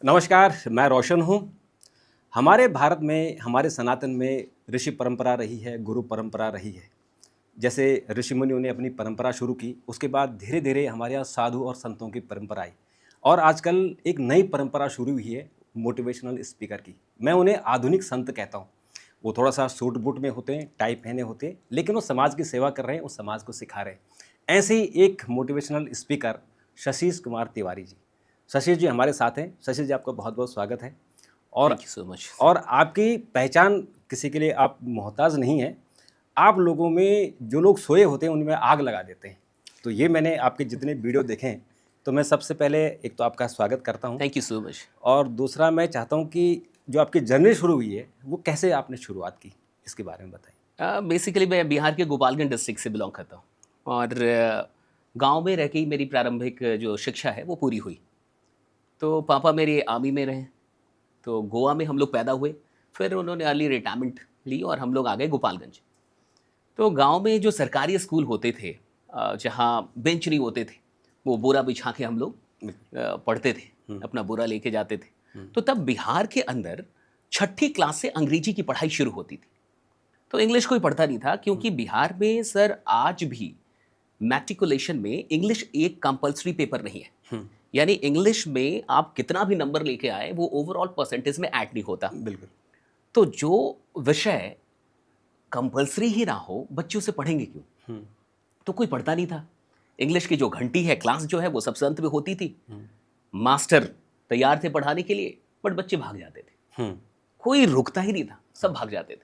नमस्कार, मैं रोशन हूँ। हमारे भारत में, हमारे सनातन में ऋषि परंपरा रही है, गुरु परंपरा रही है। जैसे ऋषि मुनियों ने अपनी परंपरा शुरू की, उसके बाद धीरे धीरे हमारे यहाँ साधु और संतों की परंपरा आई। और आजकल एक नई परंपरा शुरू हुई है मोटिवेशनल स्पीकर की। मैं उन्हें आधुनिक संत कहता हूँ। वो थोड़ा सा सूट बूट में होते हैं, टाई पहने होते हैं, लेकिन वो समाज की सेवा कर रहे हैं, वो समाज को सिखा रहे हैं। ऐसे ही एक मोटिवेशनल स्पीकर शशीष कुमार तिवारी जी। शशीष जी हमारे साथ हैं। शशीष जी, आपका बहुत बहुत स्वागत है। और थैंक यू सो मच। और आपकी पहचान किसी के लिए आप मोहताज नहीं हैं। आप लोगों में जो लोग सोए होते हैं उनमें आग लगा देते हैं। तो ये मैंने आपके जितने वीडियो देखे हैं, तो मैं सबसे पहले एक तो आपका स्वागत करता हूँ। Thank you so much. और दूसरा मैं चाहता हूँ कि जो आपकी जर्नी शुरू हुई है वो कैसे आपने शुरुआत की, इसके बारे में बताइए। बेसिकली मैं बिहार के गोपालगंज डिस्ट्रिक्ट से बिलोंग करता हूँ और गांव में रह के ही मेरी प्रारंभिक जो शिक्षा है वो पूरी हुई। तो पापा मेरे आर्मी में रहे, तो गोवा में हम लोग पैदा हुए। फिर उन्होंने अर्ली रिटायरमेंट ली और हम लोग आ गए गोपालगंज। तो गांव में जो सरकारी स्कूल होते थे, जहाँ बेंच नहीं होते थे, वो बोरा बिछा के हम लोग पढ़ते थे, अपना बोरा लेके जाते थे। तो तब बिहार के अंदर छठी क्लास से अंग्रेजी की पढ़ाई शुरू होती थी। तो इंग्लिश कोई पढ़ता नहीं था, क्योंकि बिहार में सर आज भी मैट्रिकुलेशन में इंग्लिश एक कंपलसरी पेपर नहीं है। यानी इंग्लिश में आप कितना भी नंबर लेके आए वो ओवरऑल परसेंटेज में ऐड नहीं होता। बिल्कुल। तो जो विषय कंपलसरी ही ना हो, बच्चे उसे पढ़ेंगे क्यों? तो कोई पढ़ता नहीं था। इंग्लिश की जो घंटी है, क्लास जो है, वो सबसे अंत में होती थी। मास्टर तैयार थे पढ़ाने के लिए, बट बच्चे भाग जाते थे। कोई रुकता ही नहीं था, सब भाग जाते थे।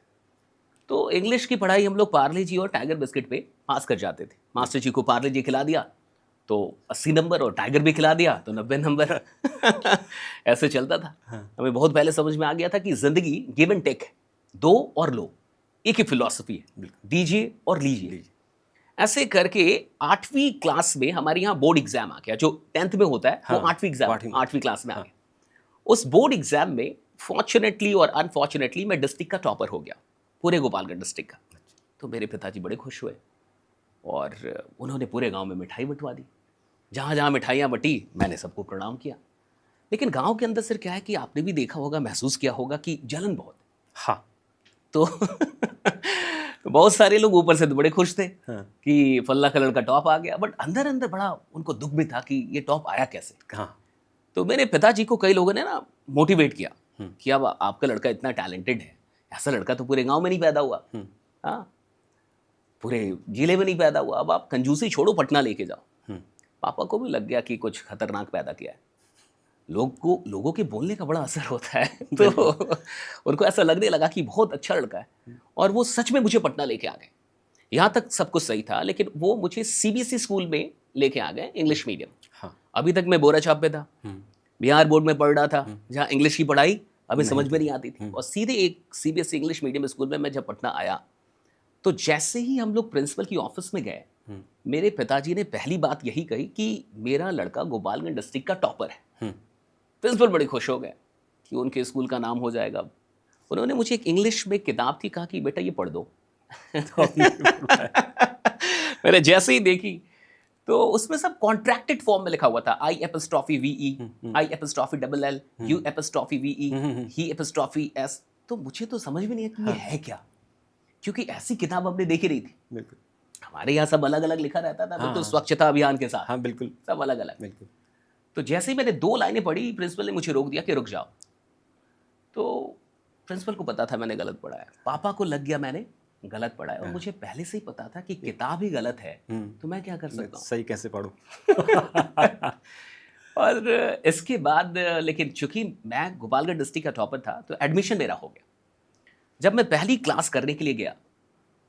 तो इंग्लिश की पढ़ाई हम लोग पार्ले जी और टाइगर बिस्किट पे पास कर जाते थे। मास्टर जी को पार्ले जी खिला दिया तो 80 नंबर, और टाइगर भी खिला दिया तो 90 नंबर। ऐसे चलता था। हमें बहुत पहले समझ में आ गया था कि जिंदगी गिव एंड टेक है, दो और लो, एक ही फिलॉसफी है, दीजिए और लीजिए। ऐसे करके 8वीं क्लास में हमारे यहाँ बोर्ड एग्जाम आ गया। जो 10th में होता है वो 8वीं एग्जाम 8वीं क्लास में आ गया। उस बोर्ड एग्जाम में फॉर्चुनेटली और अनफॉर्चुनेटली मैं डिस्ट्रिक्ट का टॉपर हो गया, पूरे गोपालगंज डिस्ट्रिक्ट का। तो मेरे पिताजी बड़े खुश हुए और उन्होंने पूरे गांव में मिठाई बंटवा दी। जहाँ जहाँ मिठाइयाँ बटी, मैंने सबको प्रणाम किया। लेकिन गांव के अंदर सर क्या है कि आपने भी देखा होगा, महसूस किया होगा कि जलन बहुत है। हाँ। तो तो बहुत सारे लोग ऊपर से तो बड़े खुश थे कि फल्ला कलर का टॉप आ गया, बट अंदर अंदर बड़ा उनको दुख भी था कि ये टॉप आया कैसे। हाँ। तो मेरे पिताजी को कई लोगों ने ना मोटिवेट किया कि अब आपका लड़का इतना टैलेंटेड है, ऐसा लड़का तो पूरे गांव में नहीं पैदा हुआ, हाँ, पूरे जिले में नहीं पैदा हुआ, अब आप कंजूसी छोड़ो, पटना लेके जाओ। पापा को भी लग गया कि कुछ खतरनाक पैदा किया है। लोगों के बोलने का बड़ा असर होता है। तो उनको ऐसा लगने लगा कि बहुत अच्छा लड़का है, और वो सच में मुझे पटना लेके आ गए। यहाँ तक सब कुछ सही था, लेकिन वो मुझे सीबीएसई स्कूल में लेके आ गए, इंग्लिश मीडियम। हाँ। अभी तक मैं बोरा छाप पे था, बिहार बोर्ड में पढ़ रहा था, जहाँ इंग्लिश की पढ़ाई अभी समझ में नहीं आती थी। और सीधे एक सीबीएसई इंग्लिश मीडियम स्कूल में मैं जब पटना आया, तो जैसे ही हम लोग प्रिंसिपल की ऑफिस में गए, मेरे पिताजी ने पहली बात यही कही कि मेरा लड़का गोपालगंज डिस्ट्रिक्ट का टॉपर है। प्रिंसिपल बड़े खुश हो गए कि उनके स्कूल का नाम हो जाएगा। उन्होंने मुझे एक इंग्लिश में किताब थी, कहा कि बेटा ये पढ़ दो। मैंने जैसे ही देखी तो उसमें सब कॉन्ट्रैक्टेड फॉर्म में लिखा हुआ था, I apostrophe V E, I apostrophe double L, U apostrophe V E, he apostrophe S. तो मुझे तो समझ में नहीं आया कि ये है क्या, क्योंकि ऐसी किताब हमने देखी नहीं थी। बिल्कुल। हमारे यहाँ सब अलग अलग लिखा रहता था, बिल्कुल स्वच्छता अभियान के साथ। हाँ, बिल्कुल, सब अलग अलग। बिल्कुल। तो जैसे ही मैंने 2 लाइनें पढ़ी, प्रिंसिपल ने मुझे रोक दिया कि रुक जाओ। तो प्रिंसिपल को पता था मैंने गलत पढ़ा है, पापा को लग गया मैंने गलत पढ़ा है, और मुझे पहले से ही पता था कि किताब ही गलत है, तो मैं क्या कर सकता हूँ, सही कैसे पढ़ूं। और इसके बाद लेकिन चूंकि मैं गोपालगंज डिस्ट्रिक्ट का टॉपर था, तो एडमिशन मेरा हो गया। जब मैं पहली क्लास करने के लिए गया,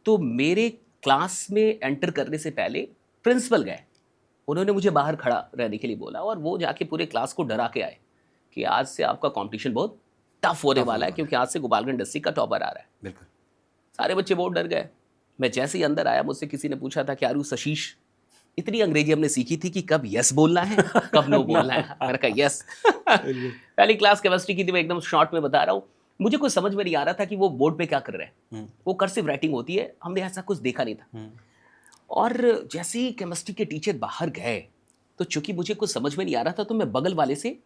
तो मेरे क्लास में एंटर करने से पहले प्रिंसिपल गए, उन्होंने मुझे बाहर खड़ा रहने के लिए बोला, और वो जाके पूरे क्लास को डरा के आए कि आज से आपका कंपटीशन बहुत टफ होने वाला है, क्योंकि आज से गोपालगंज डिस्ट्रिक्ट का टॉपर आ रहा है। बिल्कुल। सारे बच्चे बहुत डर गए। मैं जैसे ही अंदर आया, मुझसे किसी ने पूछा था कि आर यू सशीश। इतनी अंग्रेजी हमने सीखी थी कि कब यस बोलना है, कब नो बोलना है। मैंने कहा यस। पहली क्लास केमिस्ट्री की थी, मैं एकदम शॉर्ट में बता रहा हूँ। मुझे कुछ समझ में नहीं आ रहा था कि वो बोर्ड पे क्या कर रहे हैं। वो कर्सिव राइटिंग होती है, हमने ऐसा कुछ देखा नहीं था। और जैसे ही केमिस्ट्री के टीचर बाहर गए, तो चूंकि मुझे कुछ समझ में नहीं आ रहा था, तो मैं बगल वाले से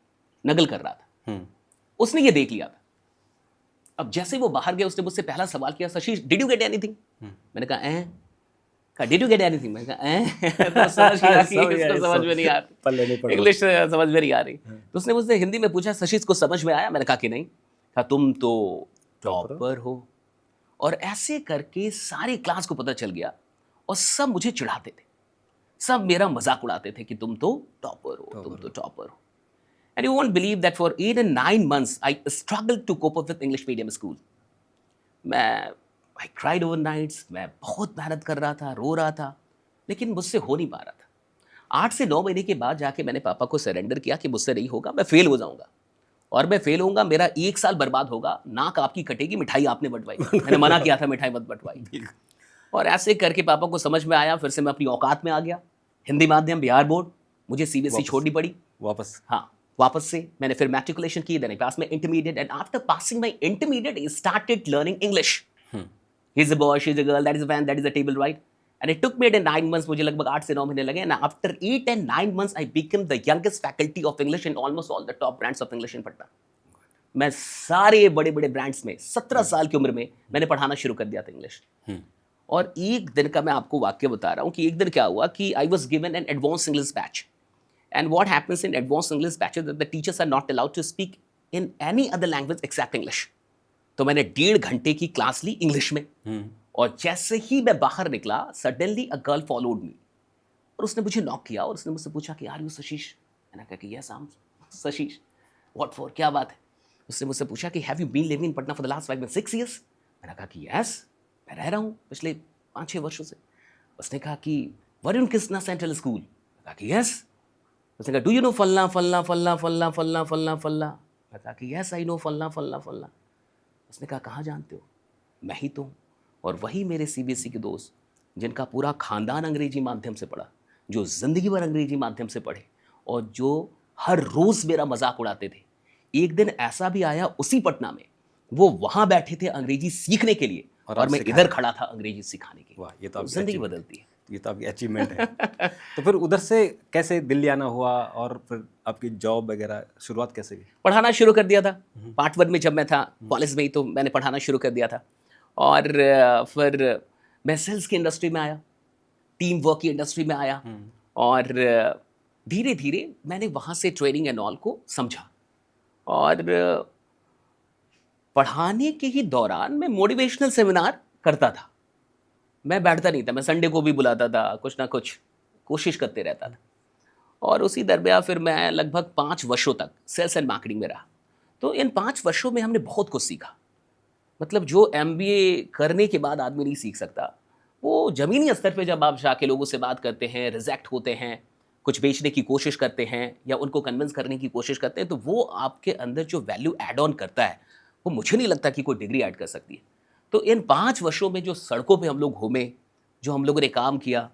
नकल कर रहा था उसने ये देख लिया था। अब जैसे वो बाहर गया, उसने मुझसे पहला सवाल किया, Shashi did you get anything? मैंने कहा डिड यू गेट एनीथिंग? मैंने कहा तो समझ गया कि इसको समझ में नहीं आ रही, इंग्लिश समझ में नहीं आ रही। तो उसने मुझसे हिंदी में पूछा, शशि को समझ में आया? मैंने कहा कि नहीं। कहा तुम तो टॉपर हो। और ऐसे करके सारी क्लास को पता चल गया और सब मुझे चिढ़ाते थे, सब मेरा मजाक उड़ाते थे कि तुम तो टॉपर हो, तुम तो टॉपर हो। And you won't believe that for 8 and 9 months I struggled to cope up with English medium school. I cried over nights, मैं बहुत मेहनत कर रहा था, रो रहा था, लेकिन मुझसे हो नहीं पा रहा था। 8 से 9 महीने के बाद जाके मैंने पापा को सरेंडर किया कि मुझसे नहीं होगा, मैं फेल हो जाऊंगा, और मैं फेल होऊंगा, मेरा 1 साल बर्बाद होगा, नाक आपकी कटेगी, मिठाई आपने बंटवाई, मैंने मना किया था मिठाई मत बंटवाई। और ऐसे करके पापा को समझ में आया, फिर से मैं अपनी औकात में आ गया। हिंदी माध्यम, बिहार बोर्ड, मुझे सीबीएसई छोड़नी पड़ी वापस से मैंने फिर मैट्रिकुलेशन की, then I pass my intermediate, and after passing my intermediate I started learning English. He is a boy, she is a girl, that is a van, that is a table, right? And it took me 9 months, मुझे लगभग 8 से 9 महीने लगे, and after 8 and 9 months I become the youngest faculty of English in almost all the top brands of English इन पटना। मैं सारे बड़े बड़े brands में 17 साल की उम्र में मैंने पढ़ाना शुरू कर दिया था इंग्लिश। और एक दिन का मैं आपको वाक्य बता रहा हूँ कि एक दिन क्या हुआ कि I was given an advance English batch, and what happens in advanced English batches that the teachers are not allowed to speak in any other language except English. तो मैंने 1.5 घंटे की क्लास ली इंग्लिश में, और जैसे ही मैं बाहर निकला, suddenly a girl followed me, और उसने मुझे नॉक किया और उसने मुझसे पूछा कि आर यू शशीश? मैंने कहा कि yes I am Shashish. What for, क्या बात है? उसने मुझसे पूछा कि have you been living in Patna for the last 5 and 6 years? मैंने कहा कि यस, मैं रह रहा हूँ पिछले 5-6 वर्षों से। उसने कहा कि वरुण कृष्णा सेंट्रल स्कूल? मैंने कहा कि यस। उसने कहा डू यू नो फल्ला फल्ला फल्ला फल्ला फल्ला फल्ला फल्ला? मैं कहा कि यस आई नो फल्ला फल्ला फल्ला। उसने कहा कहाँ जानते हो? मैं ही तो हूँ, और वही मेरे सीबीएसई के दोस्त जिनका पूरा खानदान अंग्रेजी माध्यम से पढ़ा, जो ज़िंदगी भर अंग्रेजी माध्यम से पढ़े, और जो हर रोज़ मेरा मजाक उड़ाते थे। एक दिन ऐसा भी आया उसी पटना में, वो वहाँ बैठे थे अंग्रेजी सीखने के लिए, और मैं इधर खड़ा था अंग्रेजी सिखाने के लिए। ये तो ज़िंदगी बदलती है। ये तो आपकी अचीवमेंट है। तो फिर उधर से कैसे दिल्ली आना हुआ, और फिर आपकी जॉब वगैरह शुरुआत कैसे हुई? पढ़ाना शुरू कर दिया था पार्ट 1 में, जब मैं था कॉलेज में ही, तो मैंने पढ़ाना शुरू कर दिया था। और फिर मैं सेल्स की इंडस्ट्री में आया, टीम वर्क की इंडस्ट्री में आया, और धीरे धीरे मैंने वहाँ से ट्रेनिंग एंड ऑल को समझा। और पढ़ाने के ही दौरान मैं मोटिवेशनल सेमिनार करता था। मैं बैठता नहीं था, मैं संडे को भी बुलाता था, कुछ ना कुछ कोशिश करते रहता था। और उसी दरमियान फिर मैं लगभग 5 वर्षों तक सेल्स एंड मार्केटिंग में रहा। तो इन 5 वर्षों में हमने बहुत कुछ सीखा। मतलब जो MBA करने के बाद आदमी नहीं सीख सकता, वो ज़मीनी स्तर पे जब आप जाके लोगों से बात करते हैं, रिजेक्ट होते हैं, कुछ बेचने की कोशिश करते हैं या उनको कन्विंस करने की कोशिश करते हैं, तो वो आपके अंदर जो वैल्यू ऐड ऑन करता है, वो मुझे नहीं लगता कि कोई डिग्री ऐड कर सकती है। तो इन 5 वर्षों में जो सड़कों पे हम लोग घूमे, जो हम लोगों ने काम किया,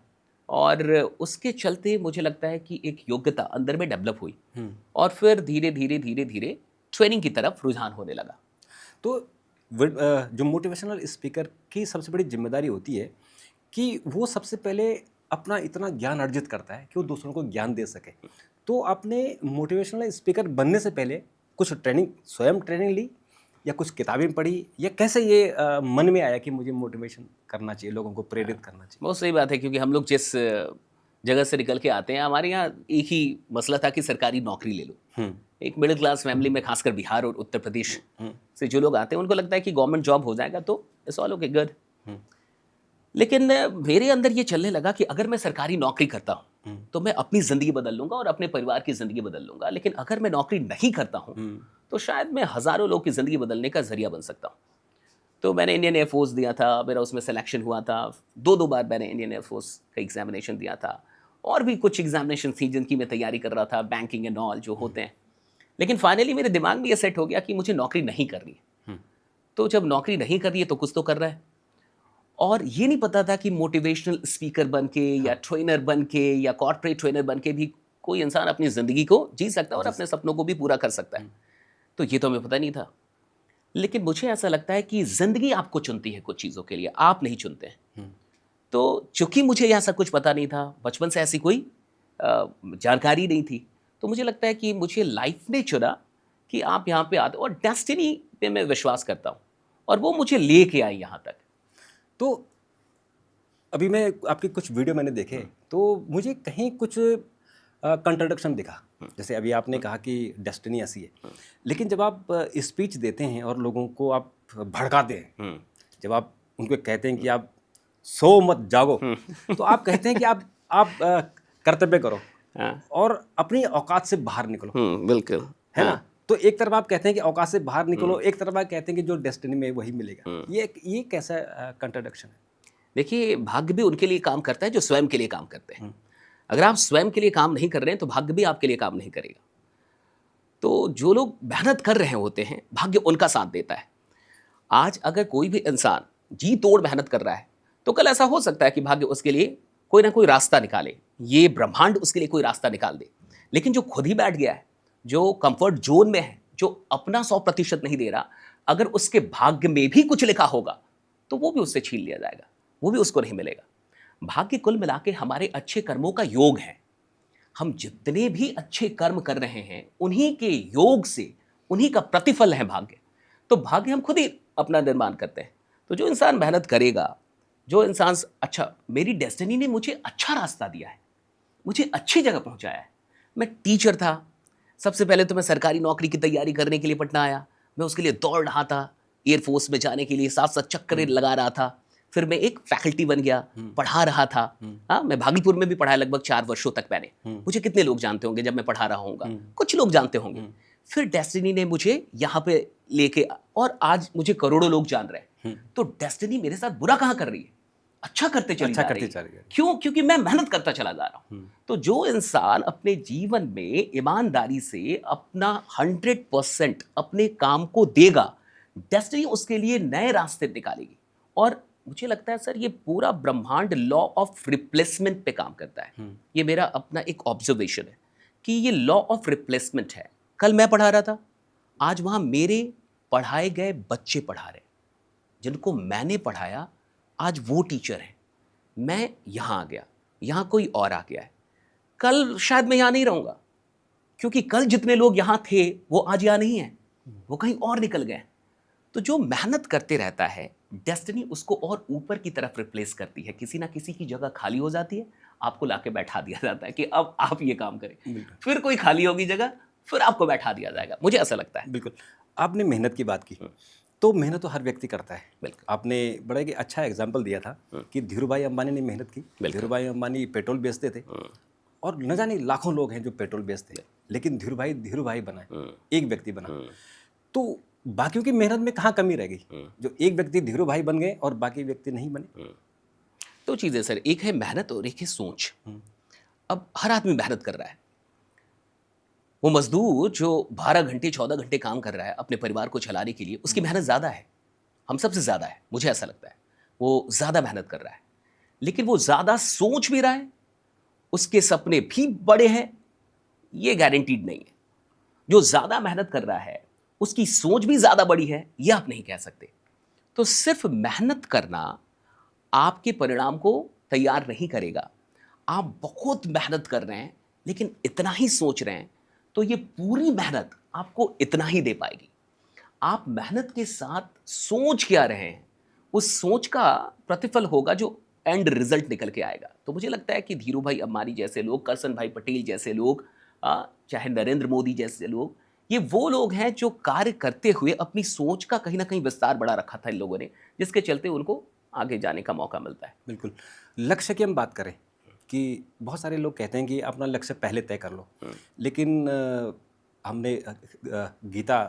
और उसके चलते मुझे लगता है कि एक योग्यता अंदर में डेवलप हुई, और फिर धीरे धीरे धीरे धीरे ट्रेनिंग की तरफ रुझान होने लगा। तो जो मोटिवेशनल स्पीकर की सबसे बड़ी जिम्मेदारी होती है कि वो सबसे पहले अपना इतना ज्ञान अर्जित करता है कि वो दूसरों को ज्ञान दे सके। तो आपने मोटिवेशनल स्पीकर बनने से पहले कुछ ट्रेनिंग, स्वयं ट्रेनिंग ली, या कुछ किताबें पढ़ी, या कैसे ये मन में आया कि मुझे मोटिवेशन करना चाहिए, लोगों को प्रेरित करना चाहिए? बहुत सही बात है, क्योंकि हम लोग जिस जगह से निकल के आते हैं, हमारे यहाँ एक ही मसला था कि सरकारी नौकरी ले लो। एक मिडिल क्लास फैमिली में, खासकर बिहार और उत्तर प्रदेश से जो लोग आते हैं, उनको लगता है कि गवर्नमेंट जॉब हो जाएगा तो इट्स ऑल ओके, गुड। लेकिन मेरे अंदर ये चलने लगा कि अगर मैं सरकारी नौकरी करता हूँ तो मैं अपनी ज़िंदगी बदल लूँगा और अपने परिवार की ज़िंदगी बदल लूँगा, लेकिन अगर मैं नौकरी नहीं करता हूँ तो शायद मैं हज़ारों लोग की ज़िंदगी बदलने का ज़रिया बन सकता हूँ। तो मैंने इंडियन एयरफोर्स दिया था, मेरा उसमें सिलेक्शन हुआ था। 2 बार मैंने इंडियन एयरफोर्स का एग्जामिनेशन दिया था, और भी कुछ एग्जामिनेशन थी जिनकी मैं तैयारी कर रहा था, बैंकिंग एंड ऑल जो होते हैं। लेकिन फाइनली मेरे दिमाग में ये सेट हो गया कि मुझे नौकरी नहीं करनी है। तो जब नौकरी नहीं करनी है तो कुछ तो कर रहा है। और ये नहीं पता था कि मोटिवेशनल स्पीकर बन के या ट्रेनर बन के या कॉर्पोरेट ट्रेनर बन के भी कोई इंसान अपनी ज़िंदगी को जी सकता है और अपने सपनों को भी पूरा कर सकता है। तो ये तो हमें पता नहीं था। लेकिन मुझे ऐसा लगता है कि ज़िंदगी आपको चुनती है कुछ चीज़ों के लिए, आप नहीं चुनते हैं। तो चूँकि मुझे ऐसा कुछ पता नहीं था, बचपन से ऐसी कोई जानकारी नहीं थी, तो मुझे लगता है कि मुझे लाइफ ने चुना कि आप यहाँ पे आते हो, और डेस्टिनी पे मैं विश्वास करता हूँ, और वो मुझे लेके आई यहाँ तक। तो अभी मैं आपके कुछ वीडियो मैंने देखे तो मुझे कहीं कुछ कंट्राडिक्शन दिखा। जैसे अभी आपने कहा कि डेस्टिनी ऐसी है, लेकिन जब आप स्पीच देते हैं और लोगों को आप भड़काते हैं, जब आप उनको कहते हैं कि आप सो मत जागो, तो आप कहते हैं कि आप कर्तव्य करो और अपनी औकात से बाहर निकलो। बिल्कुल, है ना? तो एक तरफ आप कहते हैं कि औकात से बाहर निकलो, एक तरफ आप कहते हैं कि जो डेस्टिनी में वही मिलेगा। ये कैसा कंट्राडिक्शन है? देखिए, भाग्य भी उनके लिए काम करता है जो स्वयं के लिए काम करते हैं। अगर आप स्वयं के लिए काम नहीं कर रहे हैं तो भाग्य भी आपके लिए काम नहीं करेगा। तो जो लोग मेहनत कर रहे होते हैं, भाग्य उनका साथ देता है। आज अगर कोई भी इंसान जी तोड़ मेहनत कर रहा है, तो कल ऐसा हो सकता है कि भाग्य उसके लिए कोई ना कोई रास्ता निकाले, ये ब्रह्मांड उसके लिए कोई रास्ता निकाल दे। लेकिन जो खुद ही बैठ गया है, जो कंफर्ट जोन में है, जो अपना 100% नहीं दे रहा, अगर उसके भाग्य में भी कुछ लिखा होगा तो वो भी उससे छीन लिया जाएगा, वो भी उसको नहीं मिलेगा। भाग्य कुल मिला के हमारे अच्छे कर्मों का योग है। हम जितने भी अच्छे कर्म कर रहे हैं, उन्हीं के योग से, उन्हीं का प्रतिफल है भाग्य। तो भाग्य हम खुद ही अपना निर्माण करते हैं। तो जो इंसान मेहनत करेगा, जो इंसान अच्छा, मेरी डेस्टिनी ने मुझे अच्छा रास्ता दिया है, मुझे अच्छी जगह पहुंचाया है। मैं टीचर था, सबसे पहले तो मैं सरकारी नौकरी की तैयारी करने के लिए पटना आया। मैं उसके लिए दौड़ रहा था, एयरफोर्स में जाने के लिए 7-7 चक्कर लगा रहा था। फिर मैं एक फैकल्टी बन गया, पढ़ा रहा था। हाँ, मैं भागलपुर में भी पढ़ाया लगभग 4 वर्षों तक मैंने। मुझे कितने लोग जानते होंगे जब मैं पढ़ा रहा हूँगा, कुछ लोग जानते होंगे। फिर डेस्टिनी ने मुझे यहाँ पे लेके, और आज मुझे करोड़ों लोग जान रहे हैं। तो डेस्टिनी मेरे साथ बुरा कहाँ कर रही है, अच्छा करते चली जा रही है। क्यों? क्योंकि मैं मेहनत करता चला जा रहा हूँ। तो जो इंसान अपने जीवन में ईमानदारी से अपना 100% अपने काम को देगा, डेस्टिनी उसके लिए नए रास्ते निकालेगी। और मुझे लगता है सर, ये पूरा ब्रह्मांड लॉ ऑफ रिप्लेसमेंट पे काम करता है। ये मेरा अपना एक ऑब्जर्वेशन है कि ये लॉ ऑफ रिप्लेसमेंट है। कल मैं पढ़ा रहा था, आज वहाँ मेरे पढ़ाए गए बच्चे पढ़ा रहे, जिनको मैंने पढ़ाया आज वो टीचर हैं। मैं यहाँ आ गया, यहाँ कोई और आ गया है। कल शायद मैं यहाँ नहीं रहूँगा, क्योंकि कल जितने लोग यहाँ थे वो आज यहाँ नहीं हैं, वो कहीं और निकल गए। तो जो मेहनत करते रहता है, डेस्टिनी उसको और ऊपर की तरफ रिप्लेस करती है। किसी ना किसी की जगह खाली हो जाती है, आपको लाके बैठा दिया जाता है कि अब आप ये काम करें। फिर कोई खाली होगी जगह, फिर आपको बैठा दिया जाएगा। मुझे ऐसा लगता है। बिल्कुल। आपने मेहनत की बात की, तो मेहनत तो हर व्यक्ति करता है। बिल्कुल। आपने बड़ा एक अच्छा एग्जाम्पल दिया था कि धीरूभाई अंबानी ने मेहनत की। धीरूभाई अंबानी पेट्रोल बेचते थे और न जाने लाखों लोग हैं जो पेट्रोल बेचते, लेकिन धीरूभाई बना, एक व्यक्ति बना। तो बाकियों की मेहनत में कहाँ कमी रह गई, जो एक व्यक्ति धीरूभाई बन गए और बाकी व्यक्ति नहीं बने? दो चीज़ें सर, एक है मेहनत और एक है सोच। अब हर आदमी मेहनत कर रहा है। वो मजदूर जो 12 घंटे 14 घंटे काम कर रहा है अपने परिवार को चलाने के लिए, उसकी मेहनत ज़्यादा है, हम सबसे ज़्यादा है, मुझे ऐसा लगता है। वो ज़्यादा मेहनत कर रहा है, लेकिन वो ज़्यादा सोच भी रहा है, उसके सपने भी बड़े हैं, ये गारंटीड नहीं है। जो ज़्यादा मेहनत कर रहा है उसकी सोच भी ज़्यादा बड़ी है, ये आप नहीं कह सकते। तो सिर्फ मेहनत करना आपके परिणाम को तैयार नहीं करेगा। आप बहुत मेहनत कर रहे हैं लेकिन इतना ही सोच रहे हैं, तो ये पूरी मेहनत आपको इतना ही दे पाएगी। आप मेहनत के साथ सोच क्या रहे हैं, उस सोच का प्रतिफल होगा जो एंड रिजल्ट निकल के आएगा। तो मुझे लगता है कि धीरूभाई अंबानी जैसे लोग, करसन भाई पटेल जैसे लोग, चाहे नरेंद्र मोदी जैसे लोग, ये वो लोग हैं जो कार्य करते हुए अपनी सोच का कहीं ना कहीं विस्तार बढ़ा रखा था इन लोगों ने, जिसके चलते उनको आगे जाने का मौका मिलता है। बिल्कुल। लक्ष्य की हम बात करें कि बहुत सारे लोग कहते हैं कि अपना लक्ष्य पहले तय कर लो, लेकिन हमने गीता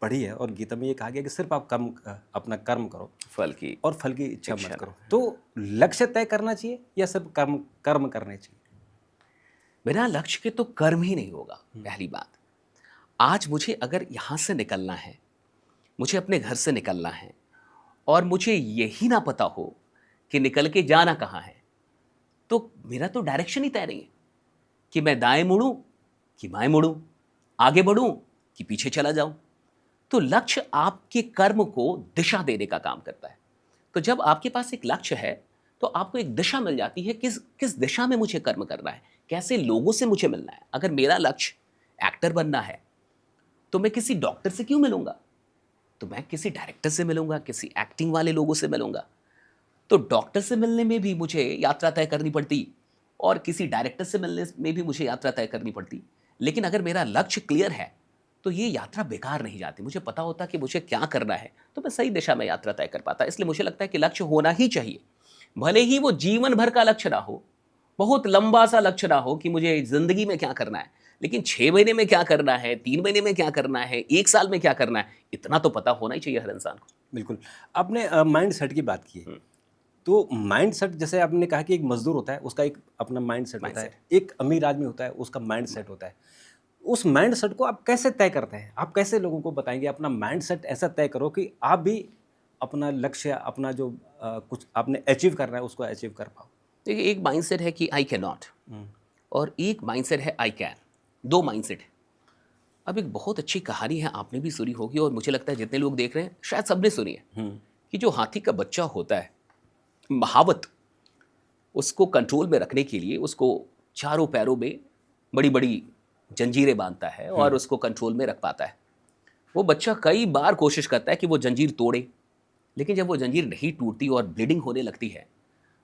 पढ़ी है और गीता में ये कहा गया कि सिर्फ आप अपना कर्म करो, फल की इच्छा मत करो। तो लक्ष्य तय करना चाहिए या सिर्फ कर्म करने चाहिए? बिना लक्ष्य के तो कर्म ही नहीं होगा। पहली बात, आज मुझे अगर यहाँ से निकलना है, मुझे अपने घर से निकलना है और मुझे यही ना पता हो कि निकल के जाना कहाँ है, तो मेरा तो डायरेक्शन ही तय नहीं है कि मैं दाएं मुड़ूं कि बाएं मुड़ूं, आगे बढ़ूं कि पीछे चला जाऊं। तो लक्ष्य आपके कर्म को दिशा देने का काम करता है। तो जब आपके पास एक लक्ष्य है तो आपको एक दिशा मिल जाती है, किस दिशा में मुझे कर्म करना है, कैसे लोगों से मुझे मिलना है। अगर मेरा लक्ष्य एक्टर बनना है तो मैं किसी डॉक्टर से क्यों मिलूंगा? तो मैं किसी डायरेक्टर से मिलूंगा, किसी एक्टिंग वाले लोगों से मिलूंगा। तो डॉक्टर से मिलने में भी मुझे यात्रा तय करनी पड़ती और किसी डायरेक्टर से मिलने में भी मुझे यात्रा तय करनी पड़ती। लेकिन अगर मेरा लक्ष्य क्लियर है तो ये यात्रा बेकार नहीं जाती। मुझे पता होता कि मुझे क्या करना है, तो मैं सही दिशा में यात्रा तय कर पाता। इसलिए मुझे लगता है कि लक्ष्य होना ही चाहिए, भले ही वो जीवन भर का लक्ष्य ना हो, बहुत लंबा सा लक्ष्य ना हो कि मुझे जिंदगी में क्या करना है, लेकिन 6 महीने में क्या करना है, 3 महीने में क्या करना है, 1 साल में क्या करना है, इतना तो पता होना ही चाहिए हर इंसान को। बिल्कुल। आपने माइंड सेट की बात की है, तो माइंड सेट जैसे आपने कहा कि एक मजदूर होता है उसका एक अपना माइंड सेट होता है, एक अमीर आदमी होता है उसका माइंड सेट होता है। उस माइंड सेट को आप कैसे तय करते हैं? आप कैसे लोगों को बताएंगे अपना माइंड सेट ऐसा तय करो कि आप भी अपना लक्ष्य, अपना जो कुछ आपने अचीव करना है उसको अचीव कर पाओ? देखिए, एक माइंडसेट है कि आई कैन नॉट, और एक माइंडसेट है आई कैन। दो माइंडसेट है। अब एक बहुत अच्छी कहानी है, आपने भी सुनी होगी और मुझे लगता है जितने लोग देख रहे हैं शायद सबने सुनी है, कि जो हाथी का बच्चा होता है, महावत, उसको कंट्रोल में रखने के लिए उसको चारों पैरों में बड़ी बड़ी जंजीरें बांधता है और उसको कंट्रोल में रख पाता है। वो बच्चा कई बार कोशिश करता है कि वो जंजीर तोड़े, लेकिन जब वो जंजीर नहीं टूटती और ब्लीडिंग होने लगती है,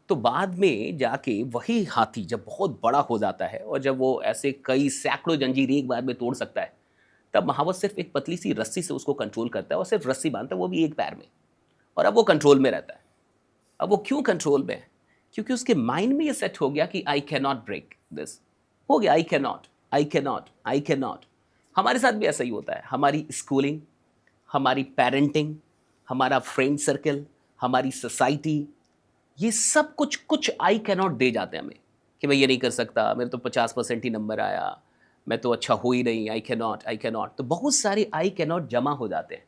तो बाद में जाके वही हाथी जब बहुत बड़ा हो जाता है और जब वो ऐसे कई सैकड़ों जंजीर एक बार में तोड़ सकता है, तब महावत सिर्फ एक पतली सी रस्सी से उसको कंट्रोल करता है और सिर्फ रस्सी बांधता है, वो भी एक पैर में, और अब वो कंट्रोल में रहता है। अब वो क्यों कंट्रोल में है? क्योंकि उसके माइंड में ये सेट हो गया कि I can not break this. हो गया, I can not, I can not, I can not. हमारे साथ भी ऐसा ही होता है। हमारी स्कूलिंग, हमारी पेरेंटिंग, हमारा फ्रेंड सर्कल, हमारी सोसाइटी, ये सब कुछ कुछ आई कैन नॉट दे जाते हैं हमें कि मैं ये नहीं कर सकता, मेरे तो 50% ही नंबर आया, मैं तो अच्छा हो ही नहीं, आई can not, I can not. तो बहुत सारे आई कैन नॉट जमा हो जाते हैं।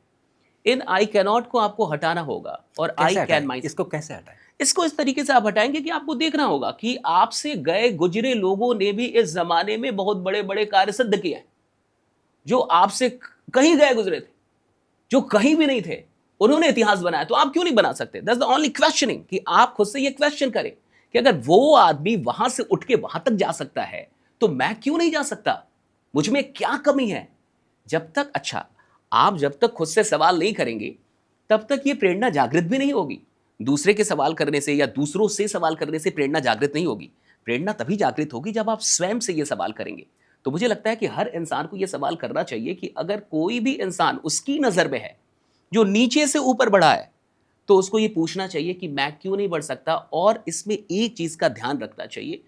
इन आई कैन नॉट को आपको हटाना होगा और आई कैसे कैन हटाएं? माइंड, इसको कैसे हटाएं? इसको इस तरीके से आप हटाएंगे कि आपको देखना होगा कि आपसे गए गुजरे लोगों ने भी इस जमाने में बहुत बड़े बड़े कार्य सिद्ध किए हैं। जो आपसे कहीं गए गुजरे थे, जो कहीं भी नहीं थे, उन्होंने इतिहास बनाया, तो आप क्यों नहीं बना सकते? दैट्स द ओनली क्वेश्चनिंग, कि आप खुद से ये क्वेश्चन करें कि अगर वो आदमी वहां से उठ के वहां तक जा सकता है, तो मैं क्यों नहीं जा सकता? मुझ में क्या कमी है? जब तक, अच्छा, आप जब तक खुद से सवाल नहीं करेंगे, तब तक ये प्रेरणा जागृत भी नहीं होगी। दूसरे के सवाल करने से या दूसरों से सवाल करने से प्रेरणा जागृत नहीं होगी। प्रेरणा तभी जागृत होगी जब आप स्वयं से ये सवाल करेंगे। तो मुझे लगता है कि हर इंसान को ये सवाल करना चाहिए कि अगर कोई भी इंसान उसकी नज़र में है जो नीचे से ऊपर बढ़ा है, तो उसको ये पूछना चाहिए कि मैं क्यों नहीं बढ़ सकता। और इसमें एक चीज़ का ध्यान रखना चाहिए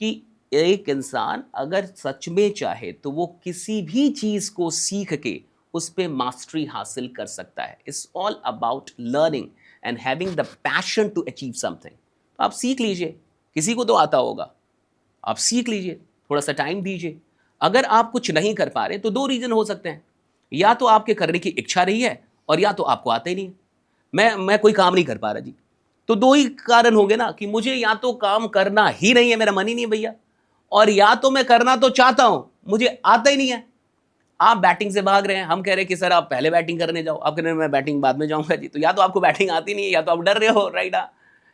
कि एक इंसान अगर सच में चाहे तो वो किसी भी चीज़ को सीख के उस पे मास्टरी हासिल कर सकता है। It's all about learning and having the passion to achieve something. आप सीख लीजिए, किसी को तो आता होगा, आप सीख लीजिए, थोड़ा सा टाइम दीजिए। अगर आप कुछ नहीं कर पा रहे तो दो रीज़न हो सकते हैं, या तो आपके करने की इच्छा नहीं है और या तो आपको आता ही नहीं है। मैं कोई काम नहीं कर पा रहा जी, तो दो ही कारण होंगे ना, कि मुझे या तो काम करना ही नहीं है, मेरा मन ही नहीं है भैया, और या तो मैं करना तो चाहता हूं, मुझे आता ही नहीं है। आप बैटिंग से भाग रहे हैं, हम कह रहे हैं कि सर आप पहले बैटिंग करने जाओ, आप कह रहे हैं मैं बैटिंग बाद में जाऊंगा जी। तो या तो आपको बैटिंग आती नहीं है, या तो आप डर रहे हो, राइट,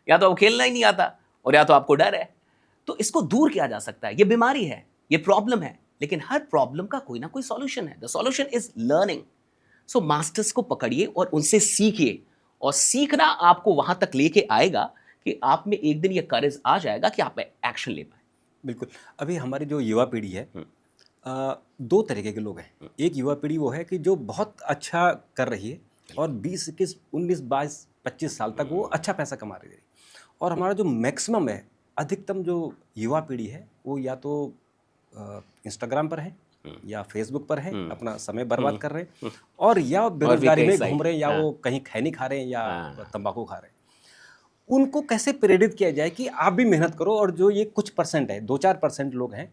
या तो आपको खेलना ही नहीं आता, और या तो आपको डर है। तो इसको दूर किया जा सकता है। ये बीमारी है, ये प्रॉब्लम है, लेकिन हर प्रॉब्लम का कोई ना कोई सॉल्यूशन है। The solution is learning. So masters को पकड़िए और उनसे सीखिए, और सीखना आपको वहां तक लेके आएगा कि आप में एक दिन ये करेज आ जाएगा कि आप एक्शन ले पाए। बिल्कुल। अभी हमारी जो युवा पीढ़ी है, दो तरीके के लोग हैं। एक युवा पीढ़ी वो है कि जो बहुत अच्छा कर रही है और 20, 21, 19, 22, 25 साल तक वो अच्छा पैसा कमा रही है। और हमारा जो मैक्सिमम है, अधिकतम जो युवा पीढ़ी है, वो या तो इंस्टाग्राम पर है या फेसबुक पर है, अपना समय बर्बाद कर रहे हैं, और या बेरोजगारी में घूम रहे हैं, या वो कहीं खैनी खा रहे हैं या तंबाकू खा रहे हैं। उनको कैसे प्रेरित किया जाए कि आप भी मेहनत करो, और जो ये कुछ परसेंट है, 2-4% लोग हैं,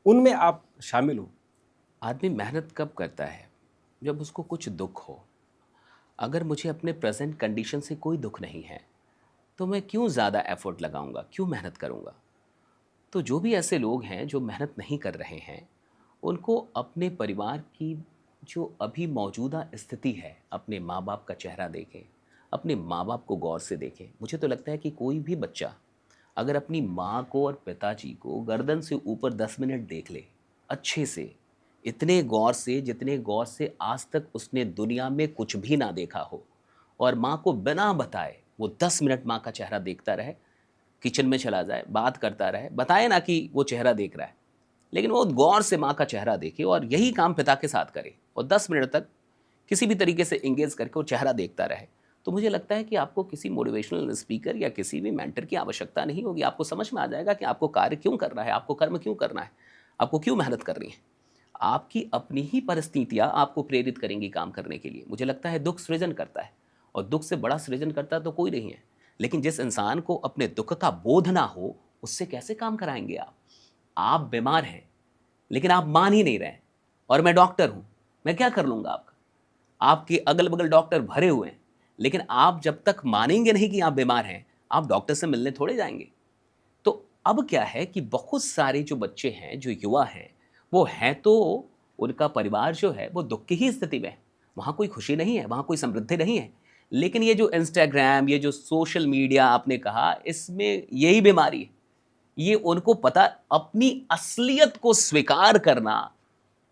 उनमें आप शामिल हो? आदमी मेहनत कब करता है? जब उसको कुछ दुख हो। अगर मुझे अपने प्रेजेंट कंडीशन से कोई दुख नहीं है, तो मैं क्यों ज़्यादा एफर्ट लगाऊंगा, क्यों मेहनत करूंगा? तो जो भी ऐसे लोग हैं जो मेहनत नहीं कर रहे हैं, उनको अपने परिवार की जो अभी मौजूदा स्थिति है, अपने माँ बाप का चेहरा देखें, अपने माँ बाप को गौर से देखें। मुझे तो लगता है कि कोई भी बच्चा अगर अपनी माँ को और पिताजी को गर्दन से ऊपर 10 मिनट देख ले अच्छे से, इतने गौर से, जितने गौर से आज तक उसने दुनिया में कुछ भी ना देखा हो, और माँ को बिना बताए वो 10 मिनट माँ का चेहरा देखता रहे, किचन में चला जाए, बात करता रहे, बताए ना कि वो चेहरा देख रहा है, लेकिन वो गौर से माँ का चेहरा देखे और यही काम पिता के साथ करे और 10 मिनट तक किसी भी तरीके से इंगेज करके वो चेहरा देखता रहे, तो मुझे लगता है कि आपको किसी मोटिवेशनल स्पीकर या किसी भी मेंटर की आवश्यकता नहीं होगी। आपको समझ में आ जाएगा कि आपको कार्य क्यों करना है, आपको कर्म क्यों करना है, आपको क्यों मेहनत करनी है। आपकी अपनी ही परिस्थितियाँ आपको प्रेरित करेंगी काम करने के लिए। मुझे लगता है दुख सृजन करता है, और दुख से बड़ा सृजन करता तो कोई नहीं है, लेकिन जिस इंसान को अपने दुख का बोध ना हो, उससे कैसे काम कराएंगे आप? आप बीमार हैं, लेकिन आप मान ही नहीं रहे हैं, और मैं डॉक्टर हूँ, मैं क्या कर लूँगा आपका? आपके अगल बगल डॉक्टर भरे हुए हैं, लेकिन आप जब तक मानेंगे नहीं कि आप बीमार हैं, आप डॉक्टर से मिलने थोड़े जाएंगे। तो अब क्या है कि बहुत सारे जो बच्चे हैं, जो युवा हैं, वो हैं तो उनका परिवार जो है वो दुख की ही स्थिति में है, वहाँ कोई खुशी नहीं है, वहाँ कोई समृद्धि नहीं है। लेकिन ये जो इंस्टाग्राम, ये जो सोशल मीडिया आपने कहा, इसमें यही बीमारी है। ये उनको पता, अपनी असलियत को स्वीकार करना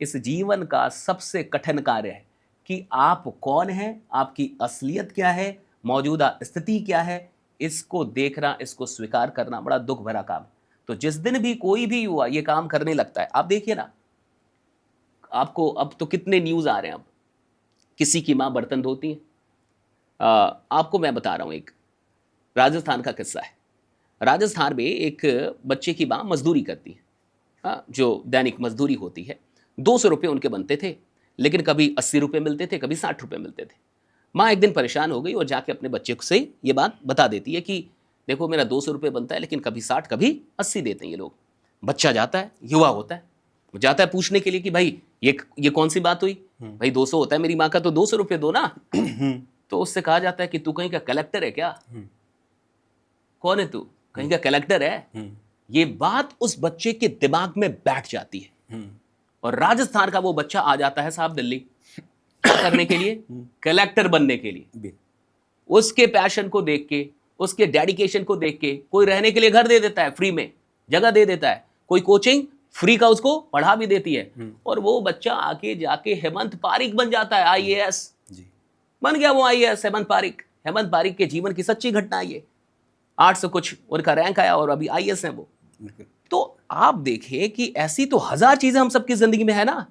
इस जीवन का सबसे कठिन कार्य है कि आप कौन हैं, आपकी असलियत क्या है, मौजूदा स्थिति क्या है, इसको देखना, इसको स्वीकार करना बड़ा दुख भरा काम है। तो जिस दिन भी कोई भी युवा ये काम करने लगता है, आप देखिए ना, आपको अब तो कितने न्यूज़ आ रहे हैं। अब किसी की माँ बर्तन धोती है। आपको मैं बता रहा हूँ, एक राजस्थान का किस्सा है। राजस्थान में एक बच्चे की माँ मजदूरी करती है, हाँ, जो दैनिक मजदूरी होती है। 200 रुपये उनके बनते थे, लेकिन कभी 80 रुपये मिलते थे, कभी 60 रुपये मिलते थे। माँ एक दिन परेशान हो गई और जाके अपने बच्चे से ये बात बता देती है कि देखो, मेरा 200 रुपये बनता है, लेकिन कभी 60, कभी 80 देते हैं ये लोग। बच्चा जाता है, युवा होता है, वो जाता है पूछने के लिए कि भाई ये कौन सी बात हुई, भाई 200 होता है मेरी माँ का, तो 200 रुपये दो ना। तो उससे कहा जाता है कि तू कहीं का कलेक्टर है क्या? कौन है तू, कहीं का कलेक्टर है? ये बात उस बच्चे के दिमाग में बैठ जाती है, और राजस्थान का वो बच्चा आ जाता है साहब दिल्ली, क्या करने के लिए? कलेक्टर बनने के लिए। उसके पैशन को देख के, उसके डेडिकेशन को देख के, कोई रहने के लिए घर दे देता है, फ्री में जगह दे देता है, कोई कोचिंग फ्री का उसको पढ़ा भी देती है, और वो बच्चा आके जाके हेमंत पारिक बन जाता है, IAS बन गया वो IAS, हेमंत पारिक। हेमंत पारिक के जीवन की सच्ची घटना है ये। 800 कुछ उनका रैंक आया और अभी IAS है वो। तो आप देखिए कि ऐसी तो हजार चीजें हम सबकी जिंदगी में है ना,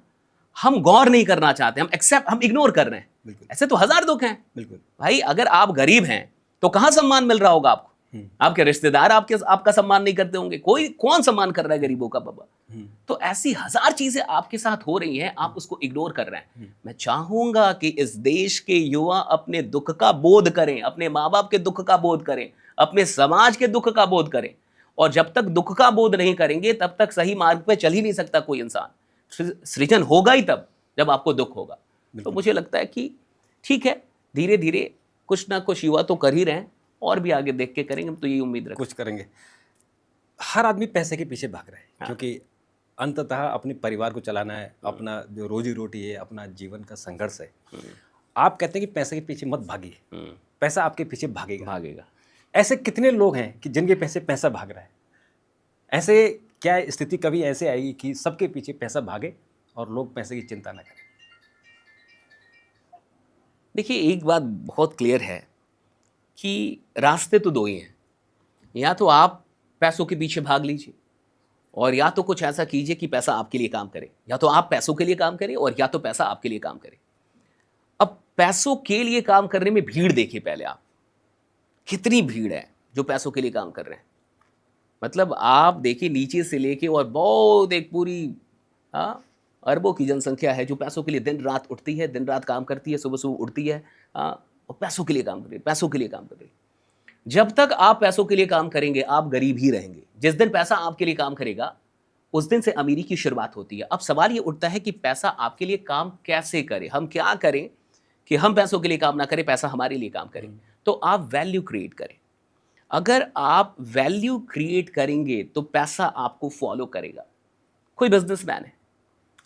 हम गौर नहीं करना चाहते, हम इग्नोर कर रहे हैं। ऐसे तो हजार दुख हैं। भाई अगर आप गरीब हैं तो कहां सम्मान मिल रहा होगा आपको? आपके रिश्तेदार आपका सम्मान नहीं करते होंगे, कौन सम्मान कर रहा है गरीबों का बाबा? तो ऐसी हजार चीजें आपके साथ हो रही हैं, आप उसको इग्नोर कर रहे हैं। मैं चाहूंगा कि इस देश के युवा अपने दुख का बोध करें, अपने माँ बाप के दुख का बोध करें, अपने समाज के दुख का बोध करें। और जब तक दुख का बोध नहीं करेंगे, तब तक सही मार्ग पे चल ही नहीं सकता कोई इंसान। सृजन होगा ही तब जब आपको दुख होगा। तो मुझे लगता है कि ठीक है, धीरे धीरे कुछ ना कुछ युवा तो कर ही रहे हैं, और भी आगे देख के करेंगे, तो ये उम्मीद रखें कुछ करेंगे। हर आदमी पैसे के पीछे भाग रहा है, क्योंकि अंततः अपने परिवार को चलाना है, अपना जो रोजी रोटी है, अपना जीवन का संघर्ष है। आप कहते हैं कि पैसे के पीछे मत भागिए, पैसा आपके पीछे भागेगा। ऐसे कितने लोग हैं कि जिनके पीछे पैसा भाग रहा है? ऐसे क्या स्थिति कभी ऐसे आएगी कि सबके पीछे पैसा भागे और लोग पैसे की चिंता ना करें? देखिए, एक बात बहुत क्लियर है कि रास्ते तो दो ही हैं। या तो आप पैसों के पीछे भाग लीजिए, और या तो कुछ ऐसा कीजिए कि पैसा आपके लिए काम करे। या तो आप पैसों के लिए काम करें, और या तो पैसा आपके लिए काम करे। अब पैसों के लिए काम करने में भीड़ देखिए पहले आप, कितनी भीड़ है जो पैसों के लिए काम कर रहे हैं। मतलब आप देखिए, नीचे से लेके और बहुत एक पूरी अरबों की जनसंख्या है जो पैसों के लिए दिन रात उठती है, दिन रात काम करती है, सुबह सुबह उठती है, और पैसों के लिए काम कर रही है, पैसों के लिए काम कर रही है। जब तक आप पैसों के लिए काम करेंगे, आप गरीब ही रहेंगे। जिस दिन पैसा आपके लिए काम करेगा, उस दिन से अमीरी की शुरुआत होती है। अब सवाल ये उठता है कि पैसा आपके लिए काम कैसे करे, हम क्या करें कि हम पैसों के लिए काम ना करें, पैसा हमारे लिए काम करे। तो आप वैल्यू क्रिएट करें। अगर आप वैल्यू क्रिएट करेंगे तो पैसा आपको फॉलो करेगा। कोई बिजनेसमैन है,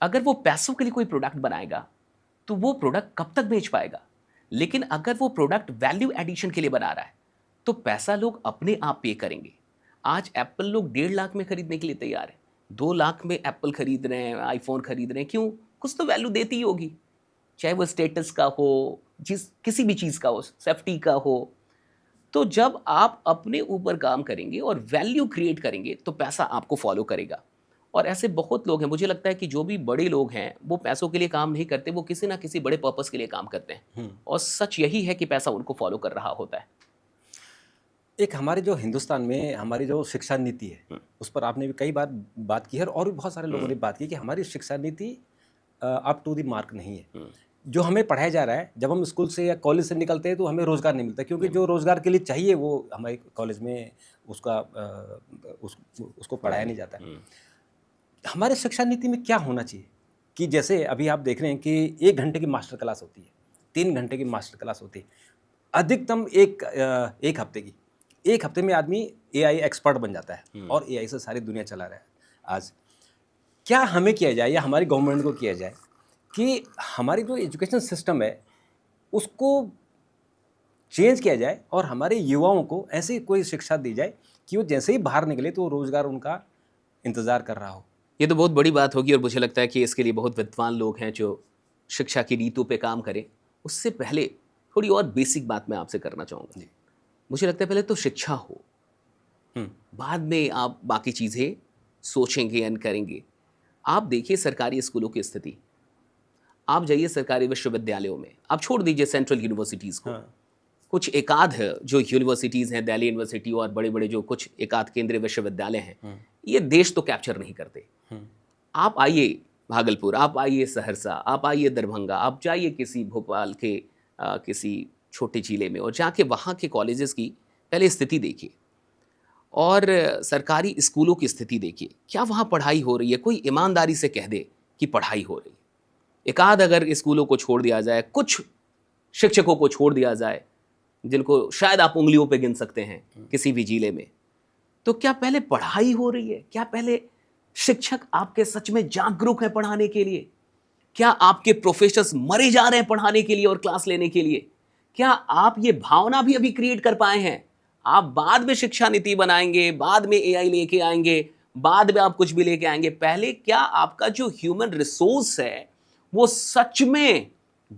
अगर वो पैसों के लिए कोई प्रोडक्ट बनाएगा तो वो प्रोडक्ट कब तक बेच पाएगा? लेकिन अगर वो प्रोडक्ट वैल्यू एडिशन के लिए बना रहा है तो पैसा लोग अपने आप पे करेंगे। आज एप्पल लोग 1.5 लाख में खरीदने के लिए तैयार है, 2 लाख में एप्पल खरीद रहे हैं, आईफोन खरीद रहे हैं, क्यों? कुछ तो वैल्यू देती ही होगी, चाहे वो स्टेटस का हो, किसी भी चीज़ का हो, सेफ्टी का हो। तो जब आप अपने ऊपर काम करेंगे और वैल्यू क्रिएट करेंगे तो पैसा आपको फॉलो करेगा। और ऐसे बहुत लोग हैं, मुझे लगता है कि जो भी बड़े लोग हैं वो पैसों के लिए काम नहीं करते, वो किसी ना किसी बड़े पर्पस के लिए काम करते हैं, और सच यही है कि पैसा उनको फॉलो कर रहा होता है। एक हमारे जो हिंदुस्तान में हमारी जो शिक्षा नीति है, उस पर आपने भी कई बार बात की है और भी बहुत सारे लोगों ने बात की कि हमारी शिक्षा नीति अप टू द मार्क नहीं है। जो हमें पढ़ाया जा रहा है, जब हम स्कूल से या कॉलेज से निकलते हैं तो हमें रोज़गार नहीं मिलता, क्योंकि जो रोज़गार के लिए चाहिए वो हमारे कॉलेज में उसको पढ़ाया नहीं जाता। हमारे शिक्षा नीति में क्या होना चाहिए कि जैसे अभी आप देख रहे हैं कि 1 घंटे की मास्टर क्लास होती है, 3 घंटे की मास्टर क्लास होती है, अधिकतम एक हफ्ते की। 1 हफ्ते में आदमी AI एक्सपर्ट बन जाता है और AI से सारी दुनिया चला रहा है आज। क्या हमें किया जाए या हमारी गवर्नमेंट को किया जाए कि हमारी जो एजुकेशन सिस्टम है उसको चेंज किया जाए और हमारे युवाओं को ऐसी कोई शिक्षा दी जाए कि वो जैसे ही बाहर निकले तो रोज़गार उनका इंतज़ार कर रहा हो। ये तो बहुत बड़ी बात होगी और मुझे लगता है कि इसके लिए बहुत विद्वान लोग हैं जो शिक्षा की नीतियों पे काम करें। उससे पहले थोड़ी और बेसिक बात मैं आपसे करना चाहूँगा। जी। मुझे लगता है पहले तो शिक्षा हो, बाद में आप बाकी चीज़ें सोचेंगे एंड करेंगे। आप देखिए सरकारी स्कूलों की स्थिति, आप जाइए सरकारी विश्वविद्यालयों में, आप छोड़ दीजिए सेंट्रल यूनिवर्सिटीज़ को, कुछ एकाध जो यूनिवर्सिटीज़ हैं, दिल्ली यूनिवर्सिटी और बड़े बड़े जो कुछ एकाध केंद्रीय विश्वविद्यालय हैं, ये देश तो कैप्चर नहीं करते। आप आइए भागलपुर, आप आइए सहरसा, आप आइए दरभंगा, आप जाइए किसी भोपाल के किसी छोटे जिले में और जाके वहाँ के कॉलेजेस की पहले स्थिति देखिए और सरकारी स्कूलों की स्थिति देखिए। क्या वहाँ पढ़ाई हो रही है? कोई ईमानदारी से कह दे कि पढ़ाई हो रही है। एकाध अगर स्कूलों को छोड़ दिया जाए, कुछ शिक्षकों को छोड़ दिया जाए जिनको शायद आप उंगलियों पे गिन सकते हैं किसी भी जिले में, तो क्या पहले पढ़ाई हो रही है? क्या पहले शिक्षक आपके सच में जागरूक हैं पढ़ाने के लिए? क्या आपके प्रोफेसर्स मरे जा रहे हैं पढ़ाने के लिए और क्लास लेने के लिए? क्या आप ये भावना भी अभी क्रिएट कर पाए हैं? आप बाद में शिक्षा नीति बनाएंगे, बाद में AI लेके आएंगे, बाद में आप कुछ भी लेके आएंगे। पहले क्या आपका जो ह्यूमन रिसोर्स है वो सच में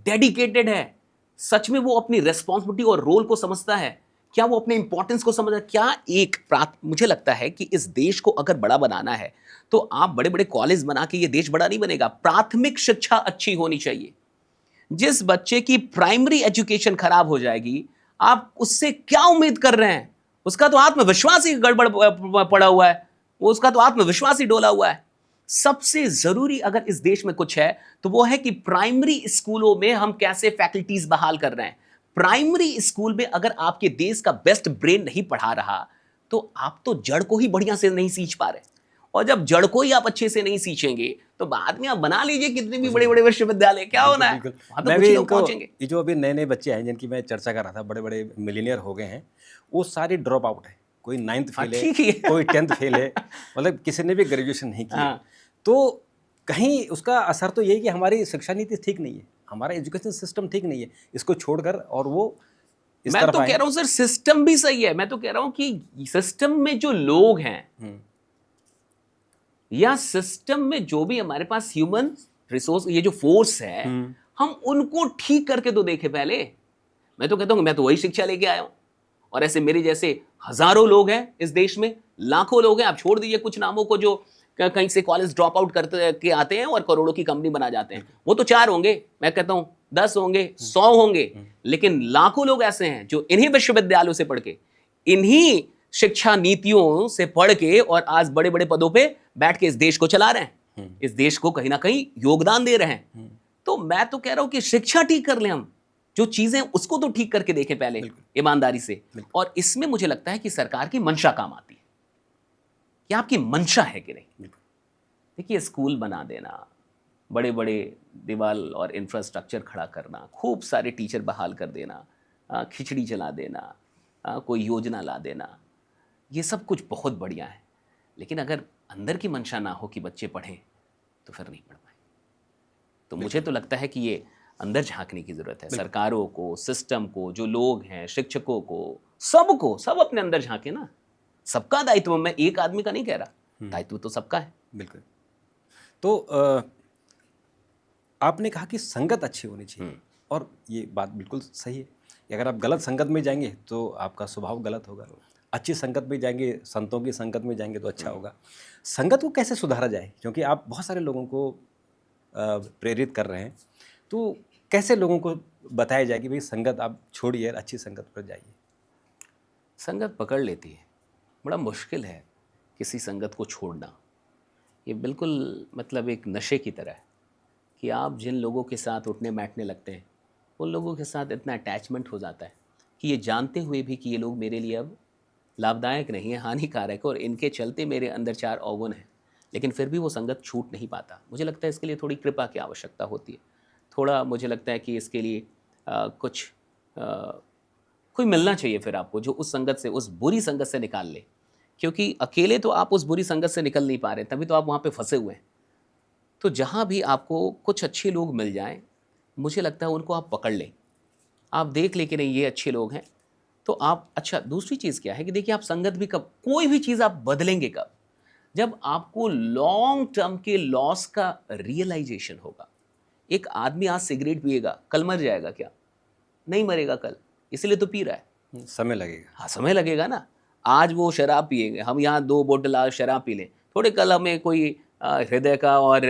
डेडिकेटेड है? सच में वो अपनी रेस्पॉन्सिबिलिटी और रोल को समझता है? क्या वो अपने इंपॉर्टेंस को समझता है? क्या मुझे लगता है कि इस देश को अगर बड़ा बनाना है तो आप बड़े बड़े कॉलेज बना के ये देश बड़ा नहीं बनेगा। प्राथमिक शिक्षा अच्छी होनी चाहिए। जिस बच्चे की प्राइमरी एजुकेशन खराब हो जाएगी, आप उससे क्या उम्मीद कर रहे हैं? उसका तो आत्मविश्वास ही गड़बड़ पड़ा हुआ है, वो उसका तो आत्मविश्वास ही डोला हुआ है। सबसे जरूरी अगर इस देश में कुछ है तो वो है कि प्राइमरी स्कूलों में हम कैसे फैकल्टीज बहाल कर रहे हैं। प्राइमरी स्कूल में अगर आपके देश का बेस्ट ब्रेन नहीं पढ़ा रहा तो आप तो जड़ को ही बढ़िया से नहीं सींच पा रहे, और जब जड़ को ही आप अच्छे से नहीं सींचेंगे तो बाद में आप बना लीजिए कितने भी बड़े बड़े विश्वविद्यालय, क्या होना है? मैं भी इनको ये जो अभी नए नए बच्चे हैं जिनकी मैं चर्चा कर रहा था, बड़े बड़े मिलीनियर हो गए हैं, वो सारे ड्रॉप आउट है। कोई 9th फेल है, कोई 10th फेल है, मतलब किसी ने भी ग्रेजुएशन नहीं किया। तो कहीं उसका असर तो यही कि हमारी शिक्षा नीति ठीक नहीं है, हमारा एजुकेशन सिस्टम ठीक नहीं है, इसको छोड़कर और वो इस मैं तो कह रहा हूँ सर सिस्टम भी सही है। मैं तो कह रहा हूँ कि सिस्टम में जो लोग हैं या सिस्टम में जो भी हमारे पास ह्यूमन रिसोर्स, ये जो फोर्स है, हम उनको ठीक करके तो देखें पहले। मैं तो कहता हूँ मैं तो वही शिक्षा लेके आया हूँ, और ऐसे मेरे जैसे हजारों लोग हैं इस देश में, लाखों लोग हैं। आप छोड़ दीजिए कुछ नामों को जो कहीं से कॉलेज ड्रॉप आउट करते के आते हैं और करोड़ों की कंपनी बना जाते हैं। वो तो 4 होंगे, मैं कहता हूँ 10 होंगे, 100 होंगे, लेकिन लाखों लोग ऐसे हैं जो इन्हीं विश्वविद्यालयों से पढ़ के, इन्हीं शिक्षा नीतियों से पढ़ के और आज बड़े बड़े पदों पे बैठ के इस देश को चला रहे हैं, इस देश को कहीं ना कहीं योगदान दे रहे हैं। तो मैं तो कह रहा हूं कि शिक्षा ठीक कर लें, हम जो चीजें उसको तो ठीक करके देखें पहले ईमानदारी से। और इसमें मुझे लगता है कि सरकार की मंशा काम आती है कि आपकी मंशा है कि नहीं। देखिए स्कूल बना देना, बड़े बड़े दीवार और इंफ्रास्ट्रक्चर खड़ा करना, खूब सारे टीचर बहाल कर देना, खिचड़ी चला देना, कोई योजना ला देना, ये सब कुछ बहुत बढ़िया है, लेकिन अगर अंदर की मंशा ना हो कि बच्चे पढ़ें तो फिर नहीं पढ़ पाए। तो मुझे तो लगता है कि ये अंदर झांकने की जरूरत है। सरकारों को, सिस्टम को, जो लोग हैं, शिक्षकों को, सब अपने अंदर झांके ना। सबका दायित्व, मैं एक आदमी का नहीं कह रहा, दायित्व तो सबका है। बिल्कुल। तो आपने कहा कि संगत अच्छी होनी चाहिए, और ये बात बिल्कुल सही है कि अगर आप गलत संगत में जाएंगे तो आपका स्वभाव गलत होगा, अच्छी संगत में जाएंगे, संतों की संगत में जाएंगे तो अच्छा होगा। संगत को कैसे सुधारा जाए, क्योंकि आप बहुत सारे लोगों को प्रेरित कर रहे हैं, तो कैसे लोगों को बताया जाए कि भाई संगत आप छोड़िए और अच्छी संगत पर जाइए? संगत पकड़ लेती है, बड़ा मुश्किल है किसी संगत को छोड़ना। ये बिल्कुल मतलब एक नशे की तरह है कि आप जिन लोगों के साथ उठने बैठने लगते हैं उन लोगों के साथ इतना अटैचमेंट हो जाता है कि ये जानते हुए भी कि ये लोग मेरे लिए अब लाभदायक नहीं है, हानिकारक है, और इनके चलते मेरे अंदर 4 अवगुण हैं, लेकिन फिर भी वो संगत छूट नहीं पाता। मुझे लगता है इसके लिए थोड़ी कृपा की आवश्यकता होती है। थोड़ा मुझे लगता है कि इसके लिए कुछ कोई मिलना चाहिए फिर आपको जो उस संगत से, उस बुरी संगत से निकाल ले, क्योंकि अकेले तो आप उस बुरी संगत से निकल नहीं पा रहे, तभी तो आप वहाँ पे फंसे हुए हैं। तो जहाँ भी आपको कुछ अच्छे लोग मिल जाएं, मुझे लगता है उनको आप पकड़ लें। आप देख लें कि नहीं ये अच्छे लोग हैं, तो आप, अच्छा दूसरी चीज़ क्या है कि देखिए आप संगत भी कब, कोई भी चीज़ आप बदलेंगे कब, जब आपको लॉन्ग टर्म के लॉस का रियलाइजेशन होगा। एक आदमी आज सिगरेट पिएगा, कल मर जाएगा क्या? नहीं मरेगा कल, इसलिए तो पी रहा है। समय लगेगा। हाँ, समय लगेगा ना। आज वो शराब पिएंगे, हम यहाँ 2 बोतल आज शराब पी लें, थोड़े कल हमें कोई हृदय का और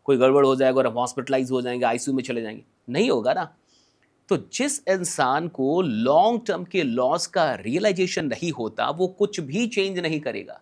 कोई गड़बड़ हो जाएगा और हम हॉस्पिटलाइज हो जाएंगे, आईसीयू में चले जाएंगे, नहीं होगा ना। तो जिस इंसान को लॉन्ग टर्म के लॉस का रियलाइजेशन नहीं होता वो कुछ भी चेंज नहीं करेगा।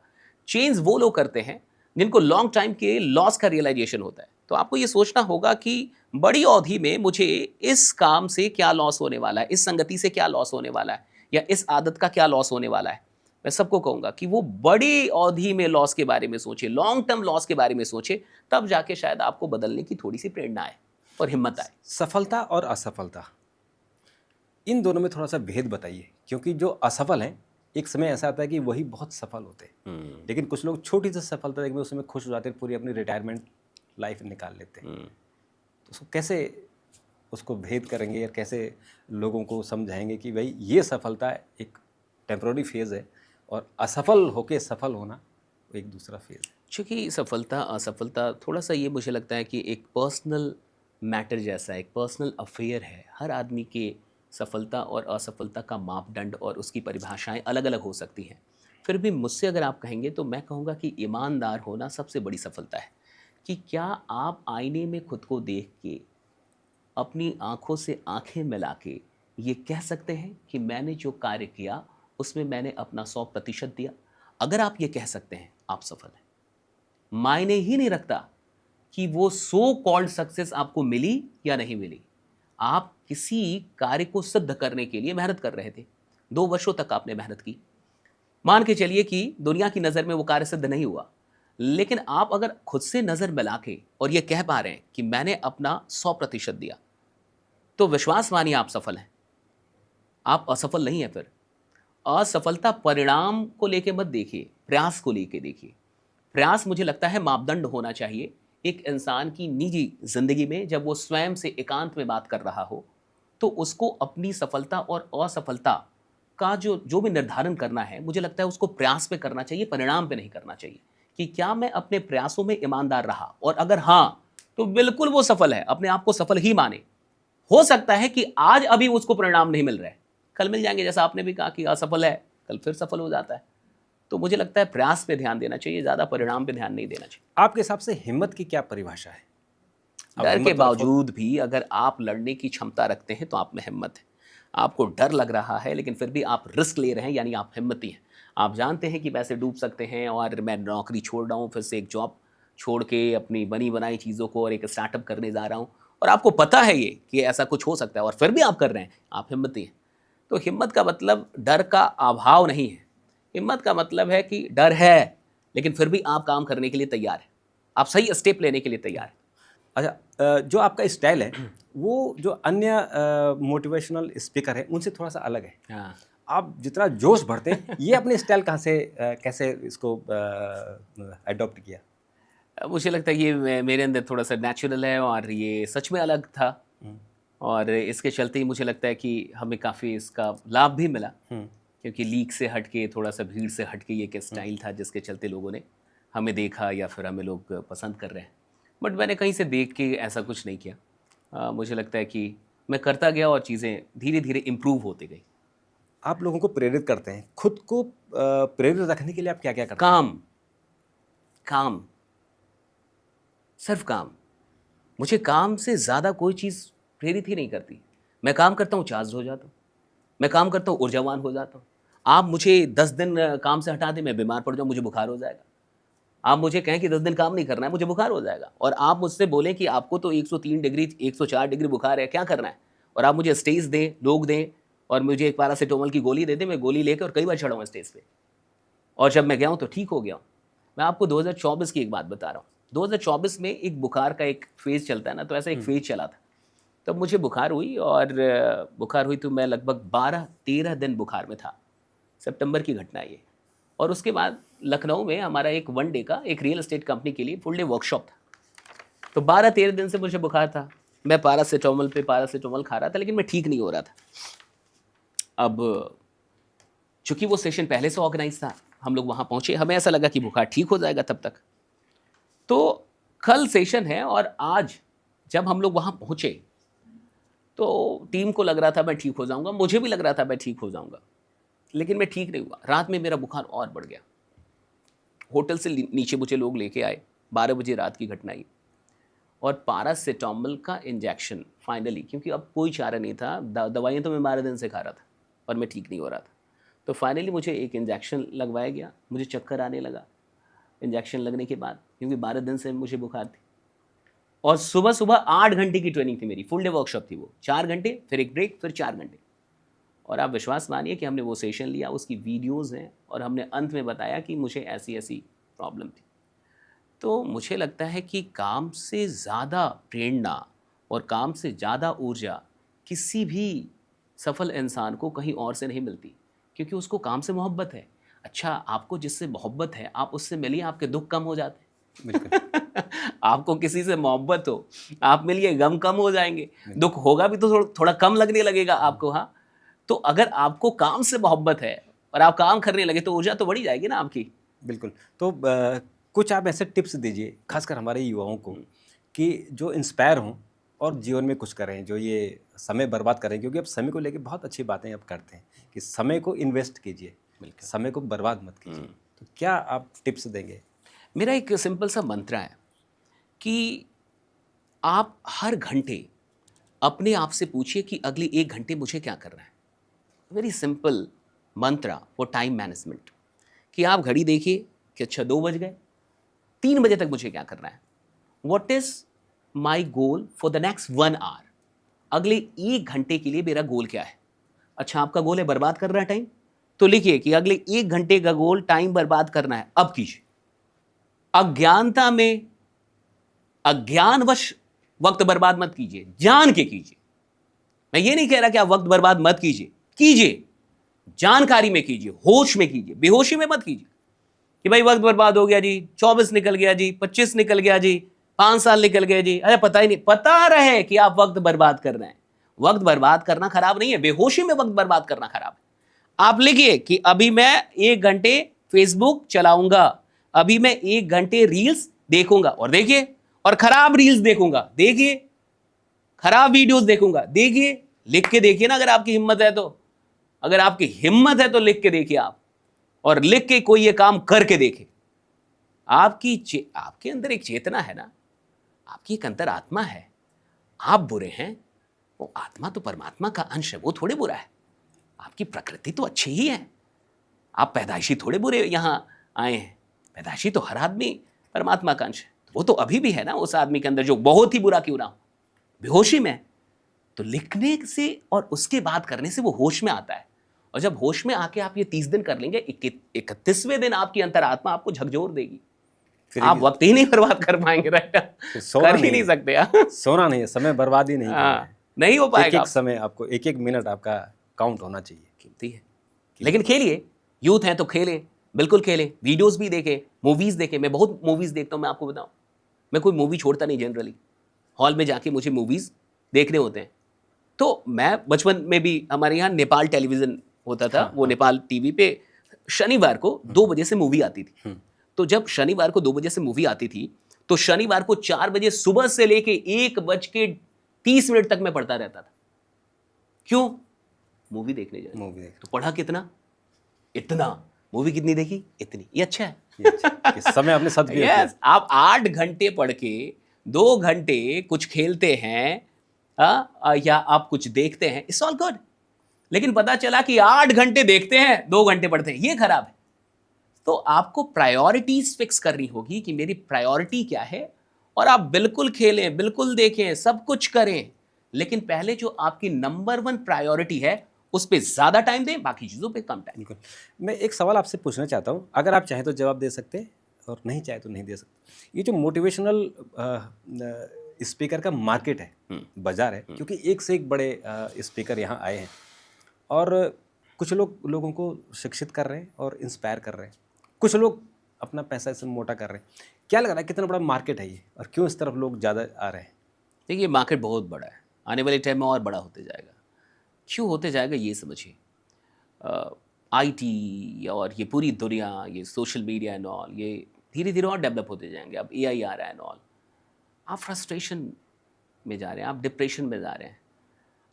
चेंज वो लोग करते हैं जिनको लॉन्ग टाइम के लॉस का रियलाइजेशन होता है। तो आपको ये सोचना होगा कि बड़ी अवधि में मुझे इस काम से क्या लॉस होने वाला है, इस संगति से क्या लॉस होने वाला है, या इस आदत का क्या लॉस होने वाला है। मैं सबको कहूँगा कि वो बड़ी अवधि में लॉस के बारे में सोचे, लॉन्ग टर्म लॉस के बारे में सोचे, तब जाके शायद आपको बदलने की थोड़ी सी प्रेरणा आए और हिम्मत आए। सफलता और असफलता, इन दोनों में थोड़ा सा भेद बताइए, क्योंकि जो असफल हैं एक समय ऐसा आता है कि वही बहुत सफल होते हैं, लेकिन कुछ लोग छोटी सी सफलता देखने में उसमें खुश हो जाते हैं, पूरी अपनी रिटायरमेंट लाइफ निकाल लेते हैं। तो उसको कैसे, उसको भेद करेंगे और कैसे लोगों को समझाएंगे कि भाई ये सफलता एक टेम्प्रोरी फेज़ है और असफल होके सफल होना एक दूसरा फेज़ है? चूँकि सफलता असफलता थोड़ा सा ये मुझे लगता है कि एक पर्सनल मैटर जैसा है, एक पर्सनल अफेयर है। हर आदमी के सफलता और असफलता का मापदंड और उसकी परिभाषाएं अलग अलग हो सकती हैं। फिर भी मुझसे अगर आप कहेंगे तो मैं कहूँगा कि ईमानदार होना सबसे बड़ी सफलता है। कि क्या आप आईने में खुद को देख के, अपनी आँखों से आँखें मिला के ये कह सकते हैं कि मैंने जो कार्य किया उसमें मैंने अपना 100% दिया? अगर आप ये कह सकते हैं, आप सफल हैं। मायने ही नहीं रखता कि वो सो कॉल्ड सक्सेस आपको मिली या नहीं मिली। आप किसी कार्य को सिद्ध करने के लिए मेहनत कर रहे थे, 2 वर्षों तक आपने मेहनत की। मान के चलिए कि दुनिया की नज़र में वो कार्य सिद्ध नहीं हुआ, लेकिन आप अगर खुद से नज़र मिला के और ये कह पा रहे हैं कि मैंने अपना 100% दिया, तो विश्वास मानिए आप सफल हैं। आप असफल नहीं हैं फिर। असफलता परिणाम को लेके मत देखिए, प्रयास को लेके देखिए। प्रयास मुझे लगता है मापदंड होना चाहिए एक इंसान की निजी जिंदगी में। जब वो स्वयं से एकांत में बात कर रहा हो तो उसको अपनी सफलता और असफलता का जो जो भी निर्धारण करना है, मुझे लगता है उसको प्रयास पे करना चाहिए, परिणाम पे नहीं करना चाहिए। कि क्या मैं अपने प्रयासों में ईमानदार रहा, और अगर हाँ तो बिल्कुल वो सफल है, अपने आप को सफल ही माने। हो सकता है कि आज अभी उसको परिणाम नहीं मिल रहे, कल मिल जाएंगे, जैसा आपने भी कहा कि असफल है कल फिर सफल हो जाता है। तो मुझे लगता है प्रयास पे ध्यान देना चाहिए, ज़्यादा परिणाम पे ध्यान नहीं देना चाहिए। आपके हिसाब से हिम्मत की क्या परिभाषा है? आप डर के हिम्मत वाला बावजूद भी अगर आप लड़ने की क्षमता रखते हैं तो आप में हिम्मत है। आपको डर लग रहा है लेकिन फिर भी आप रिस्क ले रहे हैं, यानी आप हिम्मती हैं। आप जानते हैं कि पैसे डूब सकते हैं और मैं नौकरी छोड़ रहा हूँ, फिर से एक जॉब छोड़ के अपनी बनी बनाई चीज़ों को और एक स्टार्टअप करने जा रहा हूँ, और आपको पता है ये कि ऐसा कुछ हो सकता है और फिर भी आप कर रहे हैं, आप हिम्मती हैं। तो हिम्मत का मतलब डर का अभाव नहीं है। हिम्मत का मतलब है कि डर है लेकिन फिर भी आप काम करने के लिए तैयार हैं, आप सही स्टेप लेने के लिए तैयार हैं। अच्छा, जो आपका स्टाइल है वो जो अन्य मोटिवेशनल स्पीकर है उनसे थोड़ा सा अलग है। हाँ, आप जितना जोश भरते हैं, ये अपने स्टाइल कहाँ से कैसे इसको अडॉप्ट किया? मुझे लगता है ये मेरे अंदर थोड़ा सा नेचुरल है और ये सच में अलग था, और इसके चलते ही मुझे लगता है कि हमें काफ़ी इसका लाभ भी मिला, क्योंकि लीक से हट के, थोड़ा सा भीड़ से हट के ये एक स्टाइल था जिसके चलते लोगों ने हमें देखा या फिर हमें लोग पसंद कर रहे हैं, बट मैंने कहीं से देख के ऐसा कुछ नहीं किया। मुझे लगता है कि मैं करता गया और चीज़ें धीरे धीरे इम्प्रूव होती गई। आप लोगों को प्रेरित करते हैं, खुद को प्रेरित रखने के लिए आप क्या क्या करते हैं? काम, काम, सिर्फ काम। मुझे काम से ज़्यादा कोई चीज़ प्रेरित ही नहीं करती। मैं काम करता हूँ, चार्ज हो जाता हूँ। मैं काम करता हूँ, ऊर्जावान हो जाता हूँ। आप मुझे 10 दिन काम से हटा दें, मैं बीमार पड़ जाऊँ, मुझे बुखार हो जाएगा। आप मुझे कहें कि 10 दिन काम नहीं करना है, मुझे बुखार हो जाएगा। और आप मुझसे बोलें कि आपको तो 103 डिग्री 104 डिग्री बुखार है, क्या करना है, और आप मुझे स्टेज दें, लोग दें, और मुझे एक पैरासीटामोल की गोली दे दें, मैं गोली लेकर और कई बार चढ़ा हूँ स्टेज पे, और जब मैं गया हूँ तो ठीक हो गया हूँ। मैं आपको 2024 की एक बात बता रहा हूँ। 2024 में एक बुखार का एक फेज़ चलता है ना, तो ऐसा एक फेज़ चला था। तब मुझे बुखार हुई, और बुखार हुई तो मैं लगभग 12-13 दिन बुखार में था। सितंबर की घटना ये। और उसके बाद लखनऊ में हमारा एक वन डे का एक रियल एस्टेट कंपनी के लिए फुल डे वर्कशॉप था। तो 12-13 दिन से मुझे बुखार था। मैं पैरासीटामोल खा रहा था, लेकिन मैं ठीक नहीं हो रहा था। अब चूंकि वो सेशन पहले से ऑर्गेनाइज था, हम लोग वहाँ पहुँचे, हमें ऐसा लगा कि बुखार ठीक हो जाएगा तब तक। तो कल सेशन है, और आज जब हम लोग वहाँ पहुँचे तो टीम को लग रहा था मैं ठीक हो जाऊँगा, मुझे भी लग रहा था मैं ठीक हो जाऊँगा, लेकिन मैं ठीक नहीं हुआ। रात में मेरा बुखार और बढ़ गया। होटल से नीचे मुझे लोग लेके आए, 12 बजे रात की घटना ये, और पैरासीटामोल का इंजेक्शन फाइनली, क्योंकि अब कोई चारा नहीं था, दवाइयाँ तो मैं 12 दिन से खा रहा था, पर मैं ठीक नहीं हो रहा था। तो फाइनली मुझे एक इंजेक्शन लगवाया गया, मुझे चक्कर आने लगा इंजेक्शन लगने के बाद, क्योंकि 12 दिन से मुझे बुखार थी। और सुबह सुबह 8 घंटे की ट्रेनिंग थी मेरी, फुल डे वर्कशॉप थी वो, 4 घंटे, फिर एक ब्रेक, फिर 4 घंटे। और आप विश्वास मानिए कि हमने वो सेशन लिया, उसकी वीडियोज़ हैं, और हमने अंत में बताया कि मुझे ऐसी ऐसी प्रॉब्लम थी। तो मुझे लगता है कि काम से ज़्यादा प्रेरणा और काम से ज़्यादा ऊर्जा किसी भी सफल इंसान को कहीं और से नहीं मिलती, क्योंकि उसको काम से मोहब्बत है। अच्छा, आपको जिससे मोहब्बत है, आप उससे मिलिए, आपके दुख कम हो जाते हैं। आपको किसी से मोहब्बत हो, आप मिलिए, गम कम हो जाएंगे, दुख होगा भी तो थोड़ा कम लगने लगेगा आपको। हाँ, तो अगर आपको काम से मोहब्बत है और आप काम करने लगे तो ऊर्जा तो बढ़ी जाएगी ना आपकी। बिल्कुल। तो कुछ आप ऐसे टिप्स दीजिए, खासकर हमारे युवाओं को, कि जो इंस्पायर हों और जीवन में कुछ करें, जो ये समय बर्बाद करें, क्योंकि अब समय को लेके बहुत अच्छी बातें आप करते हैं कि समय को इन्वेस्ट कीजिए, समय को बर्बाद मत कीजिए। तो क्या आप टिप्स देंगे? मेरा एक सिंपल सा मंत्र है कि आप हर घंटे अपने आप से पूछिए कि अगले 1 घंटे मुझे क्या करना है। वेरी सिंपल मंत्र फॉर टाइम मैनेजमेंट, कि आप घड़ी देखिए कि अच्छा 2 बज गए, 3 बजे तक मुझे क्या करना है, what is my goal for the next 1 hour, अगले 1 घंटे के लिए मेरा गोल क्या है। अच्छा, आपका गोल है बर्बाद करना टाइम, तो लिखिए कि अगले 1 घंटे का गोल टाइम बर्बाद करना है, अब कीजिए। अज्ञानता में, अज्ञानवश वक्त बर्बाद मत कीजिए, जान के कीजिए। मैं ये नहीं कह रहा कि आप वक्त बर्बाद मत कीजिए, कीजिए, जानकारी में कीजिए, होश में कीजिए, बेहोशी में मत कीजिए कि भाई वक्त बर्बाद हो गया जी, 24 निकल गया जी, 25 निकल गया जी, 5 साल निकल गए जी, अरे पता ही नहीं, पता रहे कि आप वक्त बर्बाद कर रहे हैं। वक्त बर्बाद करना खराब नहीं है, बेहोशी में वक्त बर्बाद करना खराब है। आप लिखिए कि अभी मैं 1 घंटे फेसबुक चलाऊंगा, अभी मैं 1 घंटे रील्स देखूंगा, और देखिए, और खराब रील्स देखूंगा, देखिए, खराब वीडियोस देखूंगा, देखिए, लिख के देखिए ना, अगर आपकी हिम्मत है तो, अगर आपकी हिम्मत है तो लिख के देखिए आप, और लिख के कोई ये काम करके देखे। आपके अंदर एक चेतना है ना, आपकी एक अंतर आत्मा है। आप बुरे हैं, वो आत्मा तो परमात्मा का अंश है, वो थोड़े बुरा है। आपकी प्रकृति तो अच्छी ही है, आप पैदाइशी थोड़े बुरे यहां आए हैं। पैदाइशी तो हर आदमी परमात्मा का अंश है, वो तो अभी भी है ना उस आदमी के अंदर, जो बहुत ही बुरा क्यों ना हो, बेहोशी में। तो लिखने से और उसके बाद करने से वो होश में आता है, और जब होश में आके आप ये 30 दिन कर लेंगे, 31वें दिन आपकी अंतरात्मा आपको झकझोर देगी, आप वक्त ही नहीं बर्बाद कर पाएंगे। कर ही नहीं सकते। सोना नहीं है, समय बर्बाद ही नहीं करना है, नहीं हो पाएगा। एक समय आपको, एक मिनट आपका काउंट होना चाहिए, कीमती है। लेकिन खेलिए, यूथ है तो खेलें, बिल्कुल खेलें, वीडियोस भी देखें, मूवीज देखें। मैं बहुत मूवीज देखता हूं, मैं आपको बताऊं, मैं कोई मूवी छोड़ता नहीं जनरली। हॉल में जाके मुझे मूवीज देखने होते हैं। तो मैं बचपन में भी, हमारे यहाँ नेपाल टेलीविजन होता था, वो नेपाल टीवी पे शनिवार को 2 बजे से मूवी आती थी। तो जब शनिवार को 2 बजे से मूवी आती थी तो शनिवार को 4 बजे सुबह से लेके 1:30 तक मैं पढ़ता रहता था। क्यों? मूवी देखने जाए। मूवी देख तो पढ़ा कितना? इतना। मूवी कितनी देखी? इतनी। ये अच्छा है। कि समय आपने सदुपयोग किया। यस, आप 8 घंटे पढ़ के 2 घंटे कुछ खेलते हैं या आप कुछ देखते हैं, इट्स ऑल गुड। लेकिन पता चला कि 8 घंटे देखते हैं, 2 घंटे पढ़ते हैं, ये खराब है। तो आपको प्रायोरिटीज फिक्स करनी होगी कि मेरी प्रायोरिटी क्या है, और आप बिल्कुल खेलें, बिल्कुल देखें, सब कुछ करें, लेकिन पहले जो आपकी नंबर 1 प्रायोरिटी है उस पर ज्यादा टाइम दें, बाकी चीजों पे कम टाइम। बिल्कुल। मैं एक सवाल आपसे पूछना चाहता हूँ, अगर आप चाहें तो जवाब दे सकते हैं और नहीं चाहे तो नहीं दे सकते। ये जो मोटिवेशनल स्पीकर का मार्केट है, बाजार है, क्योंकि एक से एक बड़े स्पीकर यहाँ आए हैं और कुछ लोगों को शिक्षित कर रहे हैं और इंस्पायर कर रहे हैं, कुछ लोग अपना पैसा इसमें मोटा कर रहे हैं। क्या लग रहा है कितना बड़ा मार्केट है ये, और क्यों इस तरफ लोग ज़्यादा आ रहे हैं? देखिए, मार्केट बहुत बड़ा है, आने वाले टाइम में और बड़ा होते जाएगा। क्यों होते जाएगा ये समझिए। आईटी और ये पूरी दुनिया, ये सोशल मीडिया एंड ऑल, ये धीरे धीरे और डेवलप होते जाएंगे। अब एआई आ रहा है एंड ऑल, आप फ्रस्ट्रेशन में जा रहे हैं, आप डिप्रेशन में जा रहे हैं।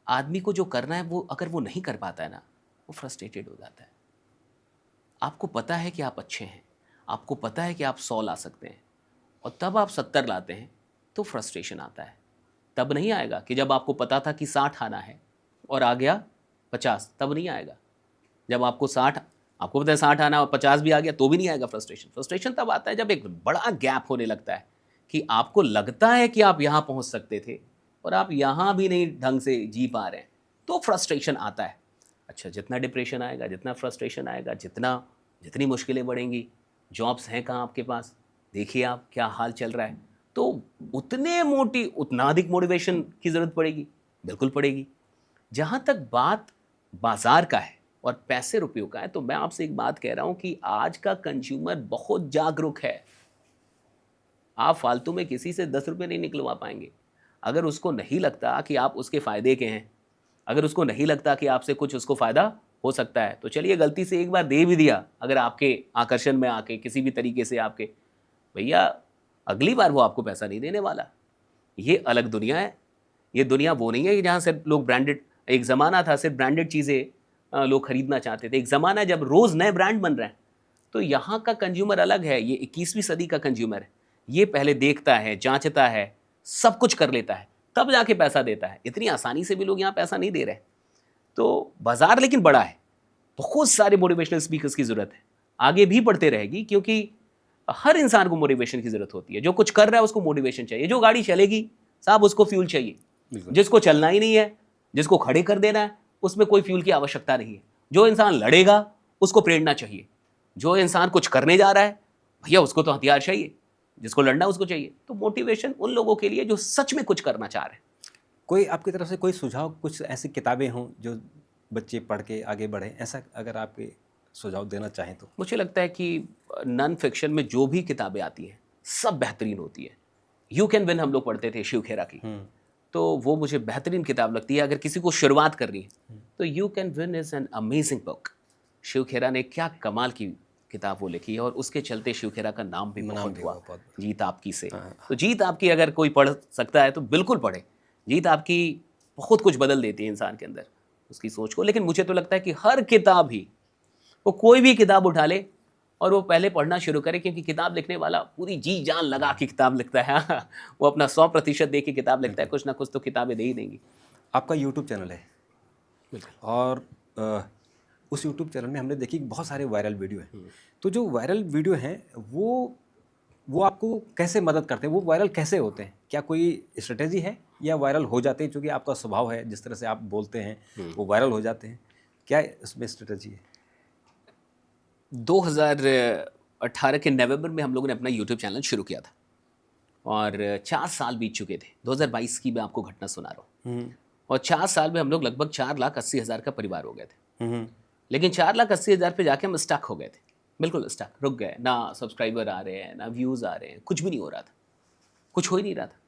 आदमी को जो करना है वो अगर वो नहीं कर पाता है ना, वो फ्रस्ट्रेटेड हो जाता है। आपको पता है कि आप अच्छे हैं, आपको पता है कि आप 100 ला सकते हैं, और तब आप 70 लाते हैं तो फ्रस्ट्रेशन आता है। तब नहीं आएगा कि जब आपको पता था कि 60 आना है और आ गया 50, तब नहीं आएगा। जब आपको 60, आपको पता है 60 आना और 50 भी आ गया तो भी नहीं आएगा फ्रस्ट्रेशन। फ्रस्ट्रेशन तब आता है जब एक बड़ा गैप होने लगता है कि आपको लगता है कि आप यहाँ पहुँच सकते थे और आप यहाँ भी नहीं ढंग से जी पा रहे हैं, तो फ्रस्ट्रेशन आता है। अच्छा, जितना डिप्रेशन आएगा, जितना फ्रस्ट्रेशन आएगा, जितनी मुश्किलें बढ़ेंगी, जॉब्स हैं कहाँ आपके पास, देखिए आप क्या हाल चल रहा है, तो उतना अधिक मोटिवेशन की ज़रूरत पड़ेगी, बिल्कुल पड़ेगी। जहाँ तक बात बाजार का है और पैसे रुपयों का है, तो मैं आपसे एक बात कह रहा हूँ कि आज का कंज्यूमर बहुत जागरूक है। आप फालतू में किसी से 10 रुपये नहीं निकलवा पाएंगे। अगर उसको नहीं लगता कि आप उसके फ़ायदे के हैं, अगर उसको नहीं लगता कि आपसे कुछ उसको फ़ायदा हो सकता है, तो चलिए गलती से एक बार दे भी दिया, अगर आपके आकर्षण में आके किसी भी तरीके से आपके, भैया अगली बार वो आपको पैसा नहीं देने वाला। ये अलग दुनिया है। ये दुनिया वो नहीं है कि जहाँ सिर्फ लोग ब्रांडेड, एक ज़माना था सिर्फ ब्रांडेड चीज़ें लोग खरीदना चाहते थे। एक ज़माना जब रोज़ नए ब्रांड बन रहे हैं, तो यहाँ का कंज्यूमर अलग है। ये 21वीं सदी का कंज्यूमर है। ये पहले देखता है, जांचता है, सब कुछ कर लेता है, तब जाके पैसा देता है। इतनी आसानी से भी लोग यहाँ पैसा नहीं दे रहे। तो बाजार लेकिन बड़ा है, बहुत सारे मोटिवेशनल स्पीकर्स की ज़रूरत है, आगे भी बढ़ते रहेगी, क्योंकि हर इंसान को मोटिवेशन की ज़रूरत होती है। जो कुछ कर रहा है उसको मोटिवेशन चाहिए। जो गाड़ी चलेगी साहब, उसको फ्यूल चाहिए। जिसको चलना ही नहीं है, जिसको खड़े कर देना है, उसमें कोई फ्यूल की आवश्यकता नहीं है। जो इंसान लड़ेगा उसको प्रेरणा चाहिए। जो इंसान कुछ करने जा रहा है, भैया उसको तो हथियार चाहिए। जिसको लड़ना उसको चाहिए। तो मोटिवेशन उन लोगों के लिए जो सच में कुछ करना चाह रहे हैं। कोई आपकी तरफ से कोई सुझाव, कुछ ऐसी किताबें हों जो बच्चे पढ़ के आगे बढ़ें, ऐसा अगर आप सुझाव देना चाहें तो? मुझे लगता है कि नॉन फिक्शन में जो भी किताबें आती हैं सब बेहतरीन होती है। यू कैन विन हम लोग पढ़ते थे शिव खेरा की, तो वो मुझे बेहतरीन किताब लगती है। अगर किसी को शुरुआत करनी है तो you can win is an amazing book. Shiv Khera ने क्या कमाल की किताब वो लिखी है, और उसके चलते शिव खेरा का नाम भी बहुत हुआ, जीत आपकी से। तो जीत आपकी अगर कोई पढ़ सकता है तो बिल्कुल पढ़े। जीत आपकी बहुत कुछ बदल देती है इंसान के अंदर, उसकी सोच को। लेकिन मुझे तो लगता है कि हर किताब ही, वो कोई भी किताब उठा ले और वो पहले पढ़ना शुरू करे, क्योंकि किताब लिखने वाला पूरी जी जान लगा के किताब लिखता है। वो अपना 100% दे के किताब लिखता है, कुछ ना कुछ तो किताबें दे ही देंगी। आपका यूट्यूब चैनल है, और उस यूट्यूब चैनल में हमने देखी बहुत सारे वायरल वीडियो हैं। तो जो वायरल वीडियो हैं वो आपको कैसे मदद करते हैं? वो वायरल कैसे होते हैं? क्या कोई स्ट्रेटेजी है, या वायरल हो जाते हैं क्योंकि आपका स्वभाव है, जिस तरह से आप बोलते हैं वो वायरल हो जाते हैं? क्या इसमें स्ट्रेटेजी है? 2018 के नवंबर में हम लोगों ने अपना यूट्यूब चैनल शुरू किया था, और 4 साल बीत चुके थे। 2022 की मैं आपको घटना सुना रहा हूँ। और 4 साल में हम लोग लगभग 4,80,000 का परिवार हो गए थे। लेकिन 4,80,000 पे जाके हम स्टक हो गए थे, बिल्कुल स्टक, रुक गए। ना सब्सक्राइबर आ रहे हैं, ना व्यूज़ आ रहे हैं, कुछ भी नहीं हो रहा था, कुछ हो ही नहीं रहा था।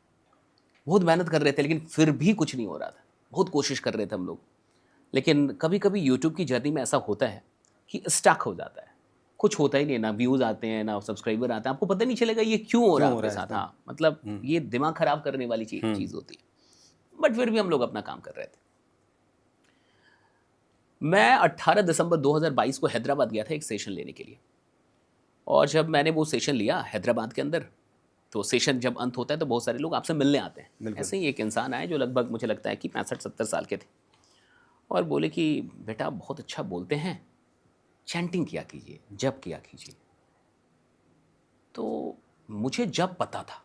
बहुत मेहनत कर रहे थे लेकिन फिर भी कुछ नहीं हो रहा था। बहुत कोशिश कर रहे थे हम लोग, लेकिन कभी कभी यूट्यूब की जर्नी में ऐसा होता है कि स्टक हो जाता है। कुछ होता ही नहीं, ना व्यूज आते हैं ना सब्सक्राइबर आते हैं, आपको पता नहीं चलेगा ये क्यों हो रहा है आपके साथ। हाँ, मतलब ये दिमाग खराब करने वाली चीज होती है। बट फिर भी हम लोग अपना काम कर रहे थे। मैं 18 दिसंबर 2022 को हैदराबाद गया था एक सेशन लेने के लिए, और जब मैंने वो सेशन लिया हैदराबाद के अंदर, तो सेशन जब अंत होता है तो बहुत सारे लोग आपसे मिलने आते हैं। ऐसे ही एक इंसान आए जो लगभग मुझे लगता है कि 65-70 साल के थे, और बोले कि बेटा बहुत अच्छा बोलते हैं, चैंटिंग किया कीजिए, जप किया कीजिए। तो मुझे जप पता था,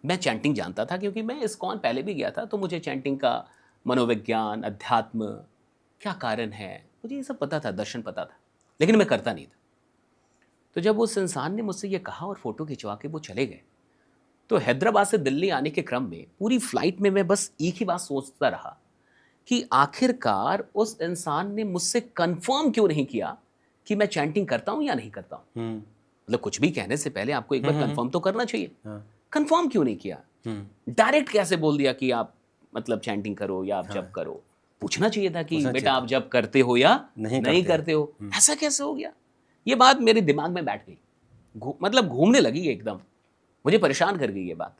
मैं चैंटिंग जानता था क्योंकि मैं इस्कॉन पहले भी गया था, तो मुझे चैंटिंग का मनोविज्ञान, अध्यात्म, क्या कारण है, मुझे ये सब पता था, दर्शन पता था, लेकिन मैं करता नहीं था। तो जब उस इंसान ने मुझसे ये कहा और फोटो खिंचवा के वो चले गए, तो हैदराबाद से दिल्ली आने के क्रम में पूरी फ्लाइट में मैं बस एक ही बात सोचता रहा कि आखिरकार उस इंसान ने मुझसे कंफर्म क्यों नहीं किया कि मैं चैंटिंग करता हूं या नहीं करता हूं। मतलब कुछ भी कहने से पहले आपको एक बार कंफर्म तो करना चाहिए। कंफर्म क्यों नहीं किया, डायरेक्ट कैसे बोल दिया कि आप मतलब चैंटिंग करो या आप जप करो। पूछना चाहिए था कि बेटा आप जप करते हो या नहीं करते हो। ऐसा कैसे हो गया, ये बात मेरे दिमाग में बैठ गई, मतलब घूमने लगी एकदम, मुझे परेशान कर गई ये बात।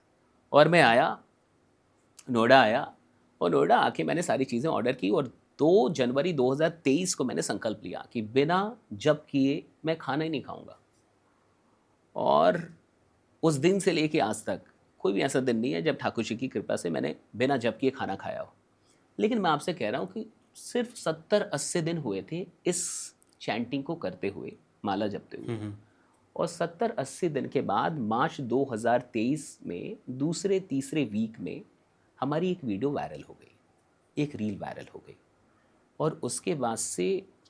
और मैं आया, नोएडा आया, और नोएडा आके मैंने सारी चीज़ें ऑर्डर की, और 2 जनवरी 2023 को मैंने संकल्प लिया कि बिना जप किए मैं खाना ही नहीं खाऊंगा। और उस दिन से लेके आज तक कोई भी ऐसा दिन नहीं है जब ठाकुर जी की कृपा से मैंने बिना जप किए खाना खाया हो। लेकिन मैं आपसे कह रहा हूँ कि सिर्फ 70-80 दिन हुए थे इस चैंटिंग को करते हुए, माला जपते हुए, और 70-80 दिन के बाद मार्च 2023 में दूसरे तीसरे वीक में हमारी एक वीडियो वायरल हो गई, एक रील वायरल हो गई, और उसके बाद से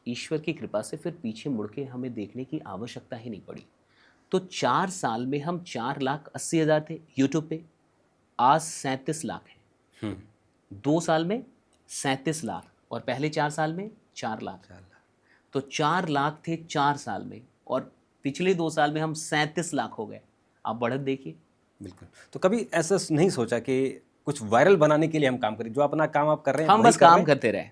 ईश्वर की कृपा से फिर पीछे मुड़ के हमें देखने की आवश्यकता ही नहीं पड़ी। तो 4 साल में हम 4,80,000 थे यूट्यूब पे, आज 37 लाख हैं। 2 साल में 37 लाख, और पहले 4 साल में 4 लाख। तो 4 लाख थे 4 साल में, और पिछले 2 साल में हम 37 लाख हो गए। आप बढ़त देखिए। बिल्कुल। तो कभी ऐसा नहीं सोचा कि कुछ वायरल बनाने के लिए हम काम करें, जो अपना काम आप कर रहे हैं हम बस काम करते रहे।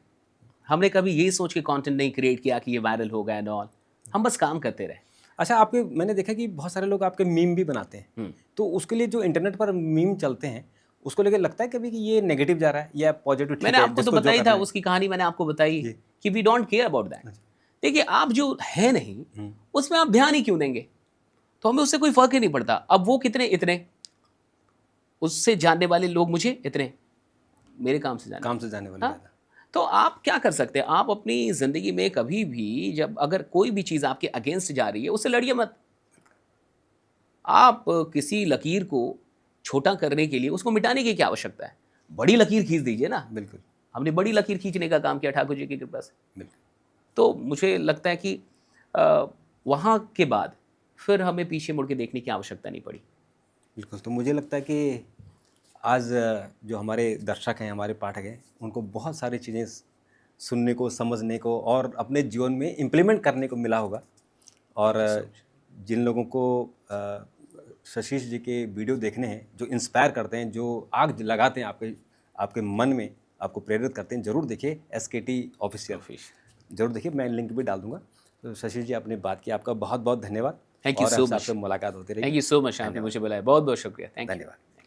हमने कभी ये सोच के कंटेंट नहीं क्रिएट किया कि ये वायरल हो गया एंड ऑल, हम बस काम करते रहे। अच्छा, आपके मैंने देखा कि बहुत सारे लोग आपके मीम भी बनाते हैं, तो उसके लिए जो इंटरनेट पर मीम चलते हैं उसको लेकर लगता है कभी कि ये नेगेटिव जा रहा है या पॉजिटिव? मैंने आपको तो बताई था, उसकी कहानी मैंने आपको बताई कि we don't care about that. देखिए, आप जो है नहीं उसमें आप ध्यान ही क्यों देंगे, तो हमें उससे कोई फर्क ही नहीं पड़ता। अब वो कितने इतने, उससे जानने वाले लोग मुझे इतने, मेरे काम से जाने वाले। हाँ? तो आप क्या कर सकते हैं, आप अपनी ज़िंदगी में कभी भी जब अगर कोई भी चीज़ आपके अगेंस्ट जा रही है उससे लड़िए मत। आप किसी लकीर को छोटा करने के लिए उसको मिटाने की क्या आवश्यकता है, बड़ी लकीर खींच दीजिए ना। बिल्कुल, हमने बड़ी लकीर खींचने का काम किया ठाकुर जी की कृपा से। बिल्कुल। तो मुझे लगता है कि वहाँ के बाद फिर हमें पीछे मुड़ के देखने की आवश्यकता नहीं पड़ी। बिल्कुल। तो मुझे लगता है कि आज जो हमारे दर्शक हैं, हमारे पाठक हैं, उनको बहुत सारी चीज़ें सुनने को, समझने को और अपने जीवन में इम्प्लीमेंट करने को मिला होगा। और जिन लोगों को शशीष जी के वीडियो देखने हैं, जो इंस्पायर करते हैं, जो आग लगाते हैं आपके मन में, आपको प्रेरित करते हैं, ज़रूर देखिए SKT ऑफिशियल, ज़रूर देखिए। मैं लिंक भी डाल दूँगा। तो शशीष जी, आपने बात की, आपका बहुत बहुत धन्यवाद। Thank you so much. आपसे मुलाकात होती रही। थैंक यू सो मच, आपने मुझे बुलाया, बहुत बहुत शुक्रिया। Thank you. धन्यवाद।